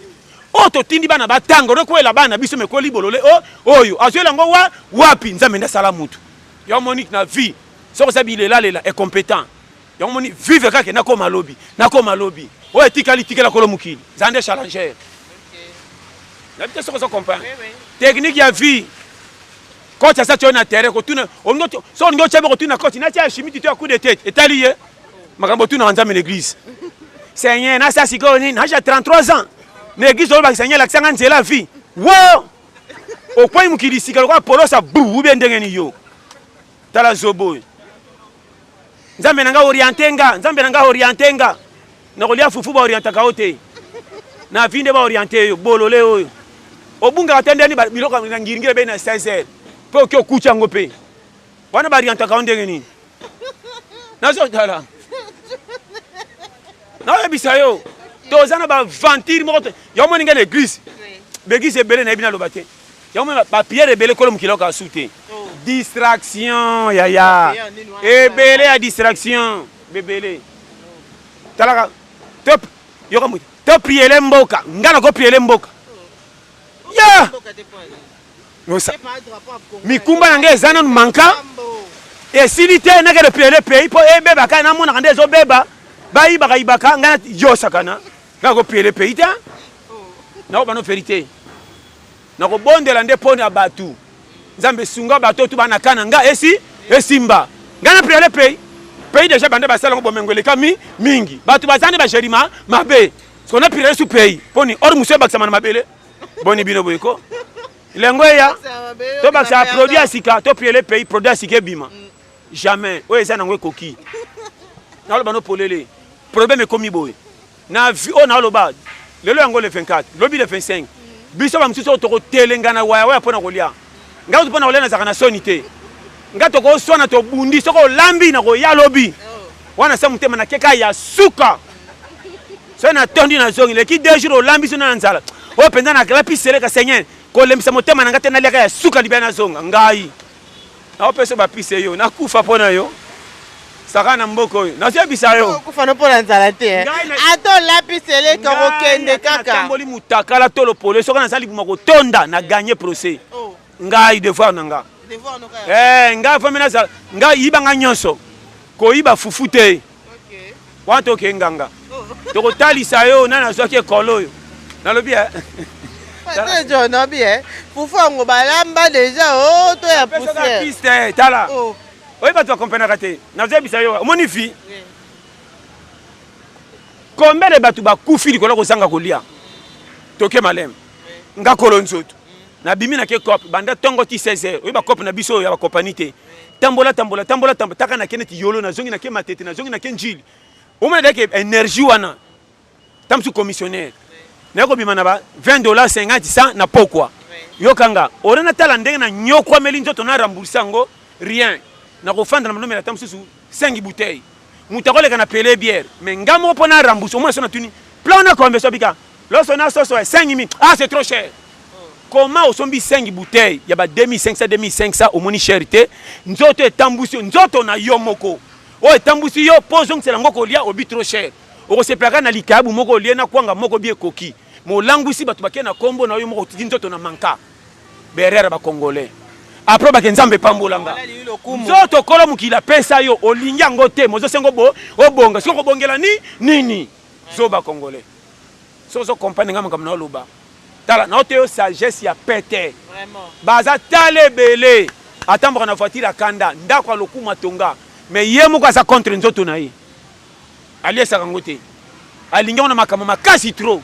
oto tindi bana batanga rokwela bana biso mekoli bolole oyo azoela ngo wapi nzambe nda sala mutu yo Monique na vie soko sabile lela est compétent yo Monique vive kaka na koma lobby oyo tikala kolo mukili zande challenger na bite soko so comprendre technique ya vie coach asa tyo na terrain ko tuna ongoto so ngo chebe ko tuna coach na tia chimie tu à coup de tête etaliye makambo tuna nzambe l'église Seigneur na sa siko ni na 33 ans l'église oba Seigneur la kisanga nzela vie wo okwa mukili sikalo kwa polosa bu ube ndengeni yo tala zobo nzambe nanga orientenga na kolia fufu ba orientaka ote na vinde ba orienter yo bolole oyo obunga atendeni biloko na ngiringire be na 16h po ki okucha ngo pe wana ba orientaka ondenge nini nazo tala na yebisa yo tozana ba ventir moko yo moninga l'église l'église ebele na bina lobate yo mo ba pierre ebele kolo mukilo ka soute distraction yaya ebele ya distraction bebele talaka top yoko muti to priele mboka ngana ko priele mboka ya nosa mikumba nange ezana manka esilite nake de priele pays po ebeba kana mona kande zo beba bayibaka ngana yosakana ngana ko priele pays ta na ba no vérité na ko bondela nde pona batu nzambe sunga bato tu bana kana nga esimba ngana priele pays déjà bande basala ngo bomengole kami mingi batu bazande ba jerima mabe ce qu'on a prié sous pays poni or monsieur baksamana mabele boni bino boyko lengo ya to baksa produit asika to prié pays produit asika bima jamais o eza nango koki na lo bano polele problème komi boy na vi on a lo bad lelo yango le 24 lobi le 25 biso ba msuso to ko telengana waya pona kolia ngalo pona kolia na zakana sonité ngato ko swana to bundi soko lambi na ko ya lobi wana sa mutema na keka ya suka so na tondi na zongi le ki 2 jours lambi sona nzala o penda na klapi seleka Seigneur ko lembisa mutema na ngate na leka ya suka libana zonga ngai na o peso ba pise yo na kufa pona yo saka na mboko yo na sia bisa yo kufa no pona nzala te ato lapi seleka ko kende kaka tamboli mutakala tolo pole soko na sali buma ko tonda na gagner procès ngai devoir nanga nga famina za nga yibanga nyonso ko yiba fufu te wanto ke nganga to ko talisa yo nana soki ekolo yo nalobi Pate John bien fufu ngo balamba déjà to ya poussière piste tala oyiba to comprendre te na zebisa yo moni fi combien de batu ba kufi likolo ko sanga kolia toke malem nga kolonzoto na bimi na ke cop banda tongo ti 16h oyiba cop na biso ya ba compagnie te tambola taka na kene ti yolo na zongi na ke matete na zongi na ke njili oma na ke énergie wana tamsu commissionnaire na ko bima na ba $20 50 100 na pokwa yo kanga orena tala ndenge na nyokwa meli nzoto na rembourser ngo rien na ko fanda na nomela tamsu 5 bouteilles mutakole na pele bière mais ngamo pona rembourser moi sona tuni plan na conversion bika lorsqu'on a 5000 ah c'est trop cher. Comment au sombi 5 bouteilles, il y a 2500 au moni charité, nzoto etambusi, nzoto na yo moko. O etambusi yo pozong c'est ngoko lia obi trop cher. O se plaka na likabu moko lia na kwanga moko bie koki. Mo langusi batu bakena na kombo na yo moko tidi nzoto na manka. Berera ba congolais. Après ba kenzambe pambolanga. Nzoto kolo mukila pesa yo olinga ngote mozo sengo bo obonga siko bongela nini. Zo ba congolais. Sozo compagnie ngam ngam na loba. Tala na ote yo sagesse ya pete. Vraiment. Baza tale belé. Atamba na voiture akanda ndako alokuma tonga. Mais yemo kwa sa contre nzoto na yi. Aliesa kangote. Alinga na makama makasi trop.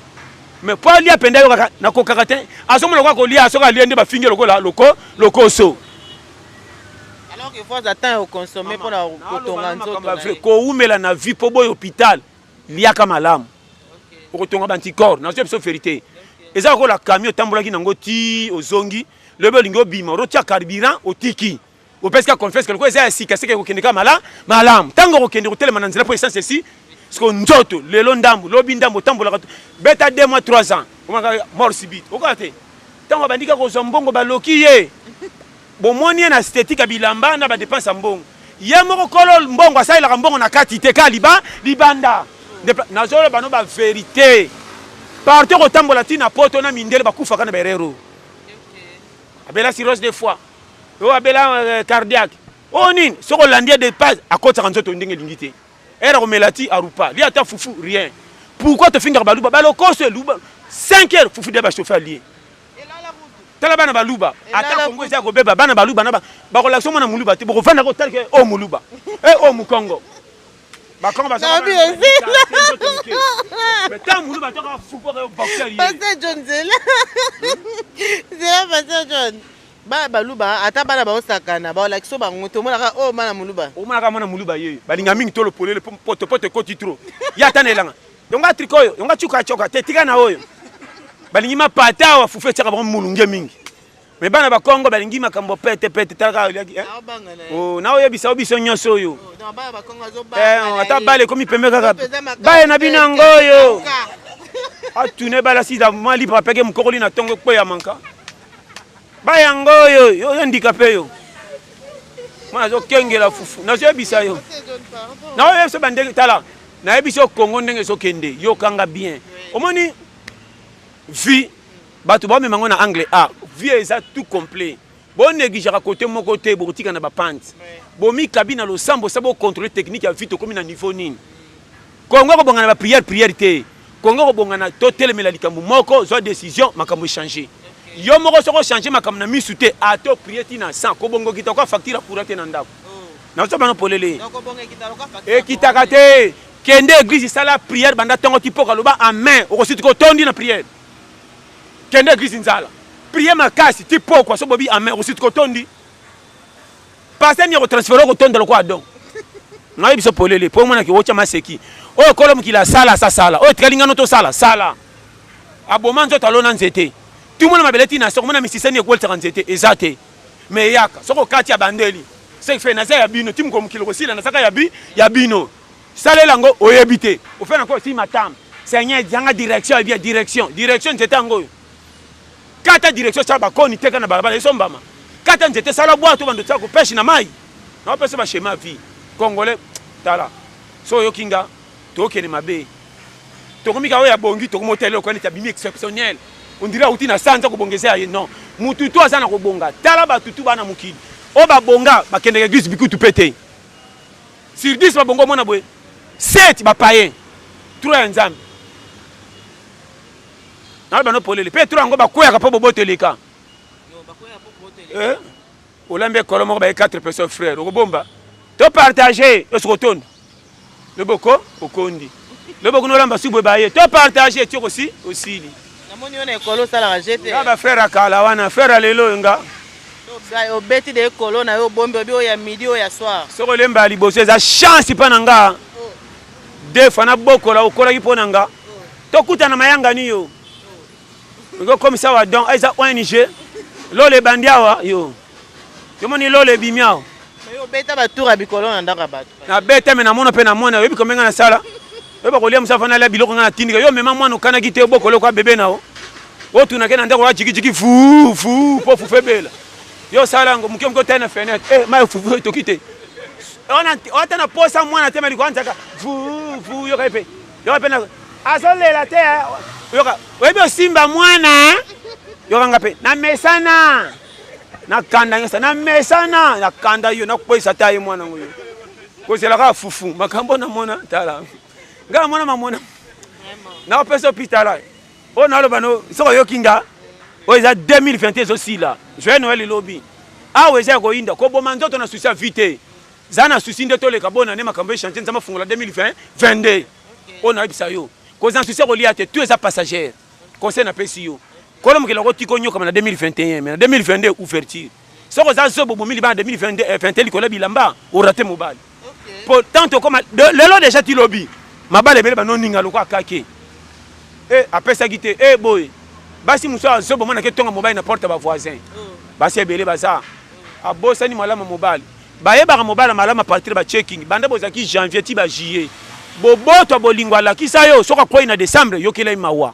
Mais pas lia penda yo na kokakate. Asomo lokwa ko lia asoka lia nde ba finge loko so. Alors qu'il faut attendre au consommer pour la kotonga nzoto. Ko umela na vie po boy hôpital. Lia kama malamu. Pour kotonga anticorps. Na so vérité. Et ça, la camion tambola qui nango ti ozongi, le belingo bima, rotia carburant au tiki. Au pesca confesse que le quoi c'est si que c'est que kendeka malam. Tango kende hotel mananzela pour essence ici. Parce que nzoto, le londambo, lobindambo tambola beta 2 mois 3 ans. Comment mort subite. Okate. Tango bandika ko zombongo baloki ye. Bon moni na esthétique bilamba na ba dépense mbongo. Ye moko kolo mbongo asaila mbongo na kati te ka libanda. Na zolo bano ba vérité. Partez au tambola tina poto na mindele bakufa kana berero. Abela cirrhose de foie. O abela cardiaque. Onin soko landia de pas à côté nzoto ndenge lingité. Era melati arupa. Li ata fufu rien. Pourquoi te finga baluba baloko se luba 5 heures fufu de ba chauffeur lié. Et là la route. Tala bana baluba. Ata Congo za ko beba bana baluba na ba relation na muluba te bo fanda ko tel que o muluba. Et o mukongo. Bah quand on va ça. Mais tant que nous va faire fou pour boxer. Pasteur John Zela. C'est Pasteur John. Ba baluba ata bana ba osakana ba la kiso ba ngoto mona o mana muluba. O mana ka mana muluba ye. Ba linga mingi tolo polele pote ko titro. Ya tanelanga. Yonga trikoyo, yonga chuka choka te tika na oyo. Ba lingi ma pata wa fufe tsaka ba mulunge mingi. Mais bana ba Congo ba lingi makambo pete taka eh. Oh na oyo bisa obiso nyoso yo. Non ba ba Congo zo ba. Ata bale komi pembe kaka. Ba na binango yo. Atune bala sida mali pa peke mukokoli na tongo ko ya manka. Ba yango yo handicapé yo. Mwana zo kengela fufu. Na zo bisa yo. Na oyo so bande tala. Na biso Congo ndenge so kende yo kanga bien. Omoni vie batu ba me mango na anglais vie eza tout complet. Bon négligera côté mon côté botika na ba pante. Bomi kabina lo sambo sabo contrôler technique ya vite comme na niveau nini. Congo ko bongana ba prière té. Congo ko bongana to telemela likambu moko zo décision makambo changer. Yo moko soko changer makambo na misute a to prière tina 100 ko bongo kitako facture pour até na ndako. Na so bana polele. Donc bongo kitako facture. E kitakate kende église sala prière banda tongo tipoka loba amen. O ko ko tondi na prière. Kende église nzala. Prier ma casse, tu peux quoi, so bobi amen, aussi tu cotondi. Passer ni retransférer au ton de quoi donc. Na biso polele, pour moi na ki wocha maseki. O kolom ki la sala sa sala. O tkalinga no to sala, sala. Aboma nzo talona nzete. Tout le monde mabeleti na so mona misisani e kwelta nzete, ezate. Mais yaka, soko kati ya bandeli. C'est fait na za ya bino, tim ko mukilo kosila na saka ya bino. Sale lango oyebite. O fait na ko si matam. Seigneur, dianga direction, bien direction. Direction nzete ngo. Kata direction ça ba koni teka na balabala esombama. Kata nzete sala boato bando tsako pêche na mai. Na pesa ba schéma vie. Congolais tala. So yo kinga to kene mabe. To komika oya bongi to komotele ko ni tabimi exceptionnel. On dirait uti na sanza ko bongezea ye non. Mutu to azana ko bonga. Tala ba tutu bana mukili. O ba bonga ba kende église biku tu pété. Sur 10 ba bongo mona boye. 7 ba païen. 3 nzambe. Na ba no polele Petro ngo ba koya ka po boteleka. Yo ba koya po boteleka. Olambe kolomo ba 4 personnes frères. Ko bomba. To partager o sokotondo. Le boko okondi. Le boko no lamba subwe ba ye. To partager ti aussi. Na moni ona ekolo sala jete. Ba frère akala wana frère lelo nga. au bêti de colonne, au bombe, au ya midi, au ya soir. Ce que l'emba liboso, ça chance pas nanga. Deux fois na boko la okola ki ponanga. To kuta na mayanga ni yo. Ngo comme ça wa donc eza ONG. Lo le bandiawa yo. Yo moni lo le bimiao. Yo beta ba tour abikolo na ndaka bato. Na beta me na mona pe na mona yo bi komenga na sala. Yo ba kolia musafa na la biloko ngana tindika yo mema mwana kana kite boko lo kwa bebe nao. O tuna kena ndako wa jiki fu po fu febela. Yo sala ngo muke mko tena fenêtre. Ma fu to kite. On a posa mwana tema likwanza ka fu yo kaipe. Yo pe na azole la te yo ka webi simba mwana. Yo ngape na mesana. Na kanda ngasa na mesana na kanda yo na kwesa tayi mwana ngoyo. Ko sela ka fufu makambo na mona tala. Nga mona mamona. Na pesa hôpital. On a le bano so yo kinga. O eza 2021 aussi là. Je Noël lobby. Ah ouais za ko inda ko boma nzoto na souci vite. Zana souci ndeto le kabona ne makambo chantier nzama fungola 2020 22. On a bisa yo. Ko zan souci relié à tous les passagers. Conseil na pesi yo. Ko lo mukela ko tiko nyoka na 2021 mais na 2022 ouverture. So ko za so bobo mili ba 2022 21 ko la bilamba o raté mobile. Pourtant comme le lot déjà ti lobby. Mabale bele ba non ninga lo kwa kake. Après ça guité boy. Basi muso so bomo na ke tonga mobile na porte ba voisin. Basi ebele baza. Abosa ni malama mobile. Baye ba mobile malama partir ba checking. Banda bozaki janvier ti ba juillet. Bobo to bolingwa la kisa yo soka ko ina décembre yo kele mawa.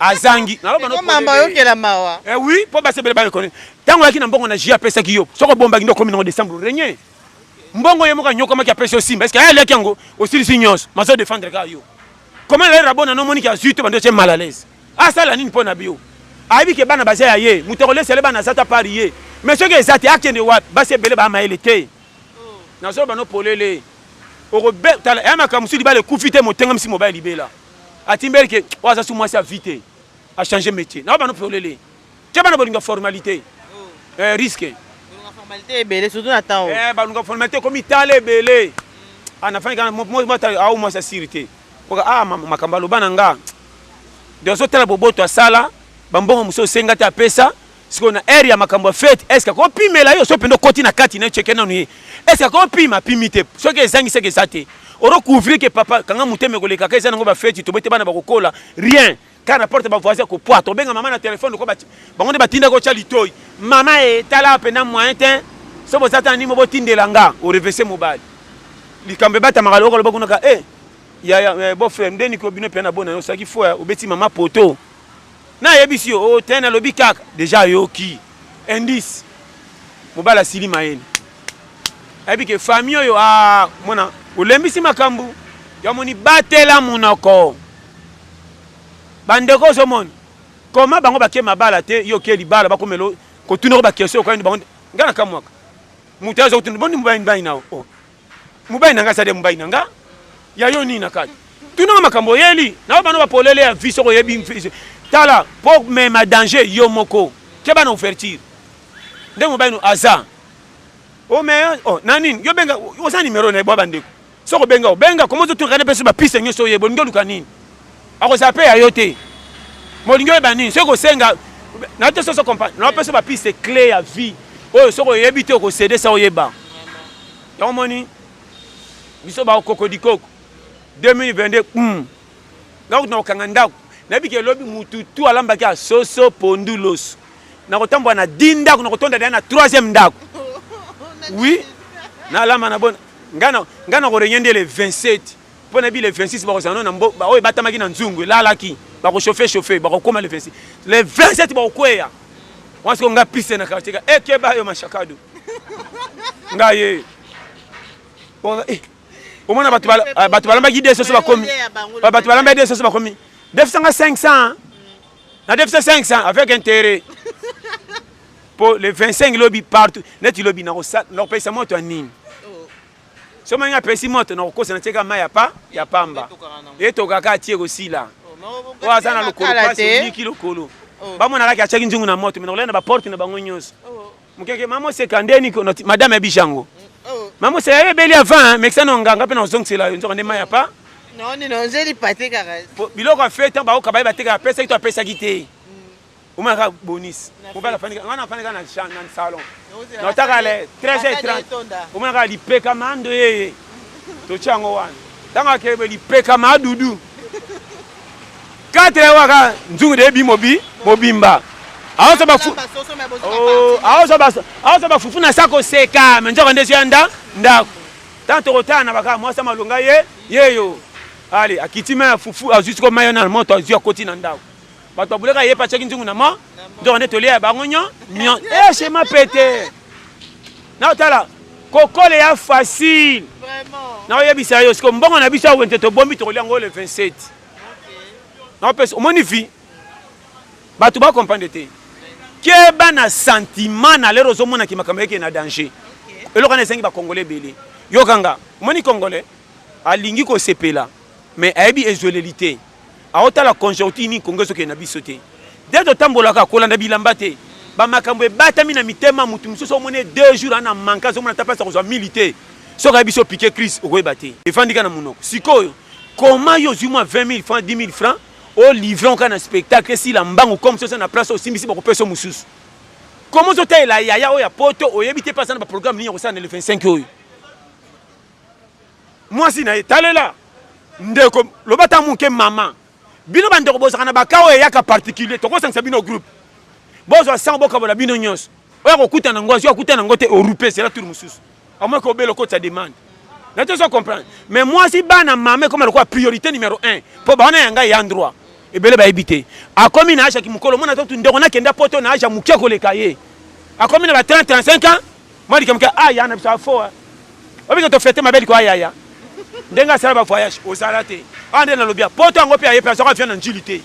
Azangi. Na ba no mama yo kele mawa. Oui, po basi ebele ba ko. Tango yaki na mbongo na juillet pesa ki yo. Soko bomba ngi ndo ko na décembre renye. Mbongo ye moka nyoko maki apesa simba. Est-ce que elle yaki ngo aussi signos. Maso défendre ka yo. Comment les rabona no moni ki azute bando che mal à l'aise. Ah ça la nini pona bio. Aibi ke bana bazaya ye, mutokole sele bana zata pariye. Mais ce que ezati akende wat, basi bele ba maele te. Na so bano polele. Orobe tala ya makamusu di ba le kufite motenga msi mobile libela. Atimbele ke waza su mwasi a vite. A changer métier. Na bano polele. Ke bana bolinga formalité. Risque. Bolinga formalité belé surtout na temps. Balunga formalité comme itale belé. Ana fani kana mo au mo sa sécurité. Oka makamba lobana nga. De so tala boboto asala. Bambongo muso senga ta pesa siko na area makambo fete est-ce que ko pimela yo so pendo koti na kati na cheke na nuye est-ce que ko pima pimite so ke zangi seke sate oro couvrir que papa kanga muteme ko leka kaisa ngo ba fete to bete bana ba kokola rien kana porte ba voisin ko poa to benga mama na téléphone ko ba bango de batinda ko chali toy mama tala pena moyen ten so bo sata ni mo botindela nga o reverser mobile likambe bata makalo ko lobako naka ya bo frère ndeni ko bino pena bona no saki fo obeti mama poto na yebisi o tena lobi kaka déjà yoki indice mobala sili mayeni ebike famille yo mona olembisi makambu ya moni batela munoko bandeko so mon koma bango bakie mabala te yo ke libala bakomelo ko tunoko ba question ko ndi bango ngana kamwaka mutazo kutundu bondi mubayi nawo mubayi nanga sade mubayi nanga ya yo ni nakati tunoko makambo yeli na bano bapolele ya viso ko yebi tala pour me danger yo moko ke bana ouverture ndemo bayino aza o me nani yo benga oza numéro na baba ndeko soko benga comment tu regarder peso ba piste nyoso yebo ngolu kanini ako sape ya yote molingo e banini soko senga na te so compagnie na peso ba piste clé ya vie o soko yebite ko céder ça oyeba ya moni biso ba kokodikoko 2022 ngako na kanganda nabi ke lobi mutu tu alamba ki soso pondulos na kotambwa na dinda na kotonda na 3e ndako oui na alama na bona ngana ko renyende le 27 pona bi le 26 ba ko sano na mbo ba oy batamaki na nzungu lalaki ba ko chauffer ba ko koma le 26 le 27 ba ko kweya wansi ko nga piste na katika ke ba yo mashakado ngaye bon au moins batu balamba ki deso ba komi batu balamba deso ba komi déficit 500 na déficit 500 avec intérêt pour les 25 lobby partout net lobby na leur pesa moto nini so manga pesi moto na kosa na teka maya pa ya pamba eto kaka tie aussi là wa sana lokolo passe ni kilo kolo ba mona la ki achaki nzungu na moto mina kolenda ba porte na bango nyos mukeke mama sekandeni ko madame Abishango mama se ebeli avant mais ça no nganga pe na zongi la nzo ndema ya pa non nzeli pate kaka biloko fete ba ko kabaye bateka pesa ito pesa gite Oma ka bonus. Mobala fandika ngana fandika na salon. Notaka le 13h30. Oma ka lipeka mando ye. To chango wana. Tanga kebe lipeka madudu. 4 waka nzungu de bi mobimba. Aosa ba fu. Oh, aosa ba fufu na sako seka, menjoko ndesi anda ndako. Tanto rotana baka mwasa malunga yeyo. Allez, akitima ya fufu azuko mayo na moto azio koti na ndako. Bato buleka ye pa cheki nzungu na mo. Ndo ande tolia ba ngonyo. Chez ma pété. Na tala kokole ya facile. Vraiment. Na yebisa yo siko mbongo na bisa wente to bombi to kolia ngo le 27. Na pesa o monifi. Bato ba comprendre te. Keba na sentiment na lero zo mona ki makambo yake na danger. Eloko na sengi ba congolais belé. Yo kanga, moni congolais alingi ko sepela. Mais aibi ezolelité. Aota la conjoncture ni Congo soki na bisoté. Dès to tambolaka kolanda bilamba te. Ba makambo batami na mitema mutu mususu omone 2 jours ana manka zo mona tapasa ko zo milité. Soka biso piquer crise okoyebate. Efandika na munoko. Sikoyo, comment yo zuma 20 000 francs, 10 000 francs au livron kana spectacle si la mbango comme ça na place aussi misi bako peso mususu. Comment zo ta la yaya oya poto oyebite pasa na programme ni ko sa na le 25 oyo. Moi si na etalela ndeko lobata munke mama bino bandeko bozaka na bakao yaka particulier to ko sangisa bino groupe bozo sang boka bola bino nyos oya ko kuta na ngozi okuta na ngote orupe c'est la tour mususu à moins ko belo ko ta demande na te so comprendre mais moi si bana mama comme le quoi priorité numéro 1 po bana yanga ya endroit ebele ba ebité akomi na acha ki mukolo mona to ndeko na kenda poto na acha mukia ko le kaye akomi na ba 30 35 ans moi dikamka ya na bisa fo obi ko to fete mabeli ko ya ndenga sala ba voyage osalate ande na lobia poto ngo pia ye personne va faire na njilité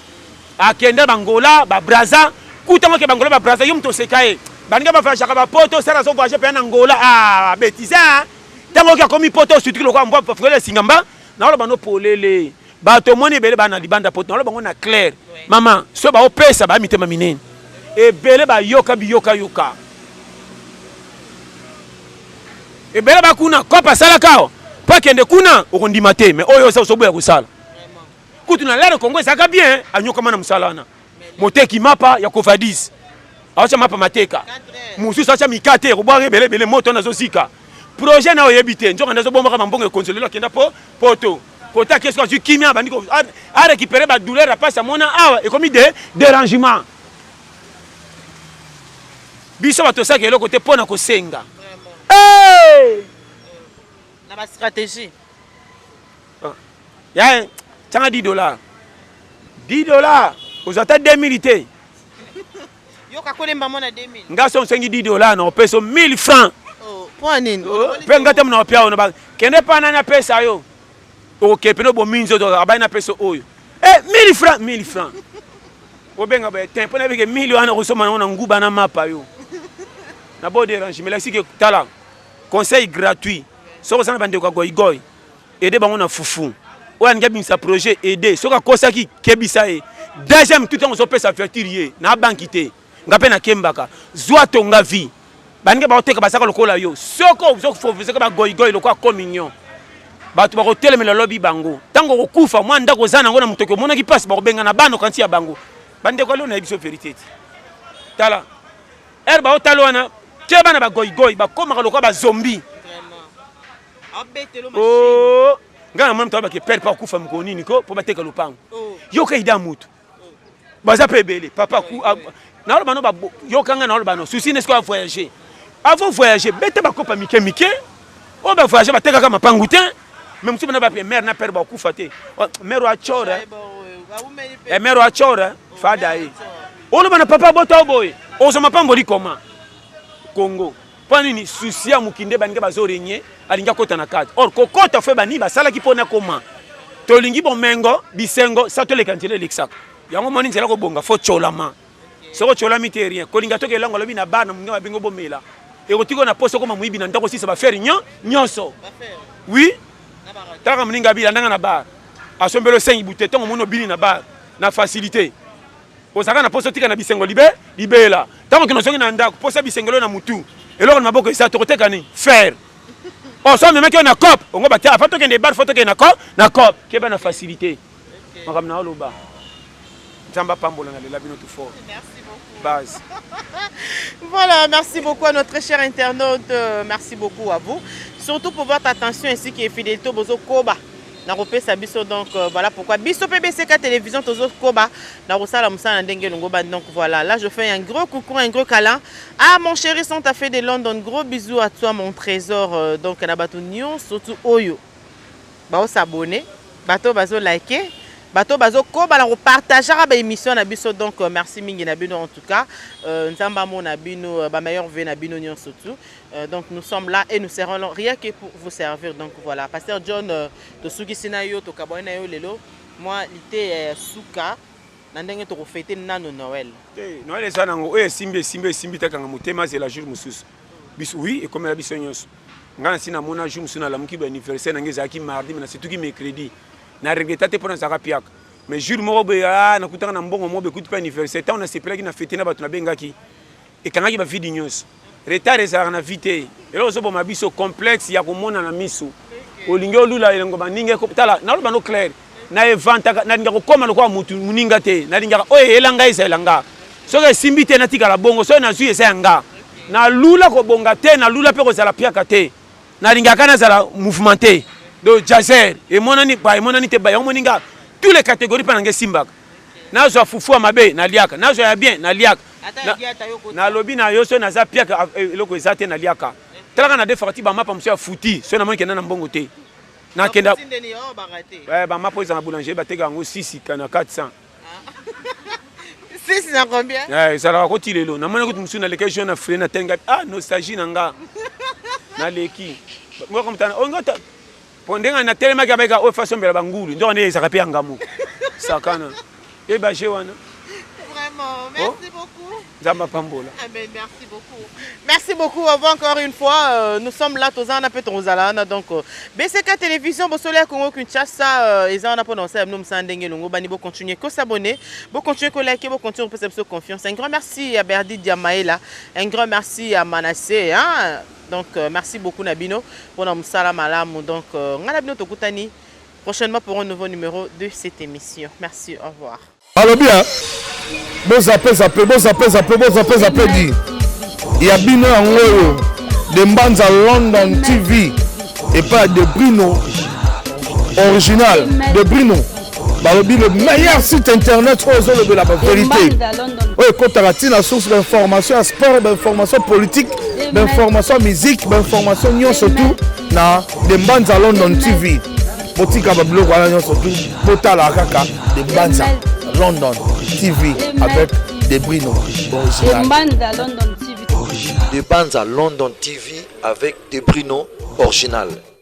akenda bangola ba braza kutango ke bangola ba braza yum to sekaye baninga ba voyage ka ba poto sala so voyage pe na ngola betiza tango ke komi poto surtout le kwa mbo frère singamba na lo bano polele ba to moni bele ba na libanda poto na lo bango na clair mama so ba opesa ba mitema minene e bele ba yoka yoka e bele ba kuna kopa sala kao pas kende kuna okondima te mais oyo sa soboya kusala kutu na lero Congo saka bien anyoka mana musalana moteki mapa ya Cofadis acha mapa mateka mususu acha mikate robare bele moto na zosika projet na oyebite njoka ndazo bomba mambongo konsolelo kenda poto kota qu'est-ce que tu kimia bandiko a récupérer ba douleur à passer mona awa et comme des dérangements biso bato saka eloko te pona ko senga ma stratégie. Ya, tanga $10. $10. Aux attaques 2000 té. Yo ka kole mbamo na 2000. Ngaso sengi $10 na peso 1000 francs. Oh, pour nini? Pe ngata mna pia ona ba. Kende pa na pesa yo. OK, peno bo minzo do aba na peso oyo. 1000 francs, 1000 francs. Obenga ba tempo na bike 1000 wana ko soma na nguba na mapa yo. Na bo dérange mais là si que tala. Conseil gratuit. Soko sana bande kwa goy aider bango na fufu oya ngabi sa projet aider soka kosa ki kebisa e deuxième tout temps so pesa fertilier na banki te ngape na kembaka zwa tonga vie bange ba oteka basaka lokola yo soko fo zeka ba goy lokwa communion batu ba kotelemela lobby bango tango kokufa mwa ndako zana ngona mutoko mona ki passe ba kobenga na bano kanti ya bango bande kwa lo na biso vérité tala ba otalo wana ke bana ba goy ba koma lokwa ba zombie. Oh, ngana mwana mtaba ke père pa kufa mkoni niko po bateka lupango. Yo ka ida mutu. Baza pebele papa ku na lo bano ba yo kanga na lo bano souci n'est-ce quoi voyager. Avant voyager bete ba kopa mike o ba voyager bateka kama pangutin même si bana ba mère na père ba kufa te. Mère wa chora. Mère wa chora fada yi. O lo bana papa bota boy. O so mapambo li koma. Congo. Pani ni souci ya mukinde baninga bazorenye alinga kota na kati or kokota fe bani basala ki pona koma to lingi bomengo bisengo sa to le kantile l'exact yango moni nzela ko bonga fo cholama soko cholami te rien ko linga to ke lango lobi na bana munga bingo bomela e kotiko na poso koma muibi na ndako sisa ba faire nyonso oui taka mninga bila ndanga na bar asombelo 5 bouteilles tongo mono bili na bar na facilité osaka na poso tika na bisengo libela tango kino songi na ndako posa bisengelo na mutu eloko na maboko isa tokoteka ni faire on so même que na cop on va battre photo que des bar photo que na cop ke ba na facilité makam na loba Zamba Pambola na lela bino tout fort. Merci beaucoup. Base. Voilà, merci beaucoup à notre cher internaute. Merci beaucoup à vous. Surtout pour votre attention ainsi que fidélité Bozo Koba. Donc voilà pourquoi Biso PBCK Télévision Tozo Koba. Donc voilà, là je fais un gros coucou, un gros câlin à mon chéri Santa Fe de London. Gros bisous à toi mon trésor. Donc Nabatu Nyon, surtout Oyo. Bao s'abonner, bateau bazo liker. Bato bazo ko bala ko partager ba émission na biso donc merci mingi na bino en tout cas nzamba mo na bino ba meilleur vœu na bino nyon surtout donc nous sommes là et nous serons là rien que pour vous servir donc voilà pasteur John to suki sinayo to kabona yo lelo moi lité suka na ndenge to ko fêter nano Noël Noël ça nango e simbi takanga motema c'est la jour mususu biso oui et comme la biso nyos ngana sina mona jour musu na la muki ba anniversaire ngeza ki mardi mais c'est tout qui mercredi na regretté pour ça piak mais jour moko be na kutanga na mbongo mo be kutu pa anniversaire tant on a sepelaki na fêter na batu na bengaki et kangaki ba vidi nyos retard ezala na vite et là ozo boma biso complexe ya komona na miso olingi olula elengo baninga ko tala na loba no clair na evanta na linga ko koma lokwa mutu muninga te na linga oye elanga elanga soka simbi te na tika la bongo so na zui esa nga na lula ko bonga te na lula pe ko zala piaka te na linga kana zala mouvementé de jazzer et monani te ba moninga tous les catégories pendant simbak na zo fufu mabe na liaka na zo ya bien na liaka na lobi na yoso na za piaka eloko ezate na liaka talaka na defarti ba mapa monsieur futi so na monike na mbongo te na kenda ba mapa za boulanger ba tega ngo 6 kana 400 6 na combien ça la ko tilelo na mona ko musu na leke jeune africain na tenga nostalgie nanga na leki ngo komtana ngota pondenga na telema kabeka o façon bela bangulu ndo ne ça kapia ngamu sakana e ba jewana vraiment merci beaucoup Zamba Pambola amen merci beaucoup merci beaucoup encore une fois nous sommes là tous en appel tozalana donc BCK Télévision Bosoleil Congo Kinshasa ils en appellent ça nous m'sandenge longo bani bo continuer ko s'abonner bo continuer ko liker bo continuer pour cette confiance un grand merci à Berdi Diamaela un grand merci à Manassé hein donc merci beaucoup Nabino pour notre salam alam donc Nabino Tokutani prochainement pour un nouveau numéro de cette émission merci au revoir. Alors bien bon appel dit il y a Bino Angoyo de Mbanza London TV et pas de Bruno original de Bruno balobi le meilleur site internet de la vérité oui quand tu as la source d'information sport d'information politique d'information musique d'information nyon surtout na de Mbanza London TV botika bablo wala nyon surtout botala kaka de Mbanza London TV avec des Bruno De Banza London TV avec des Bruno original.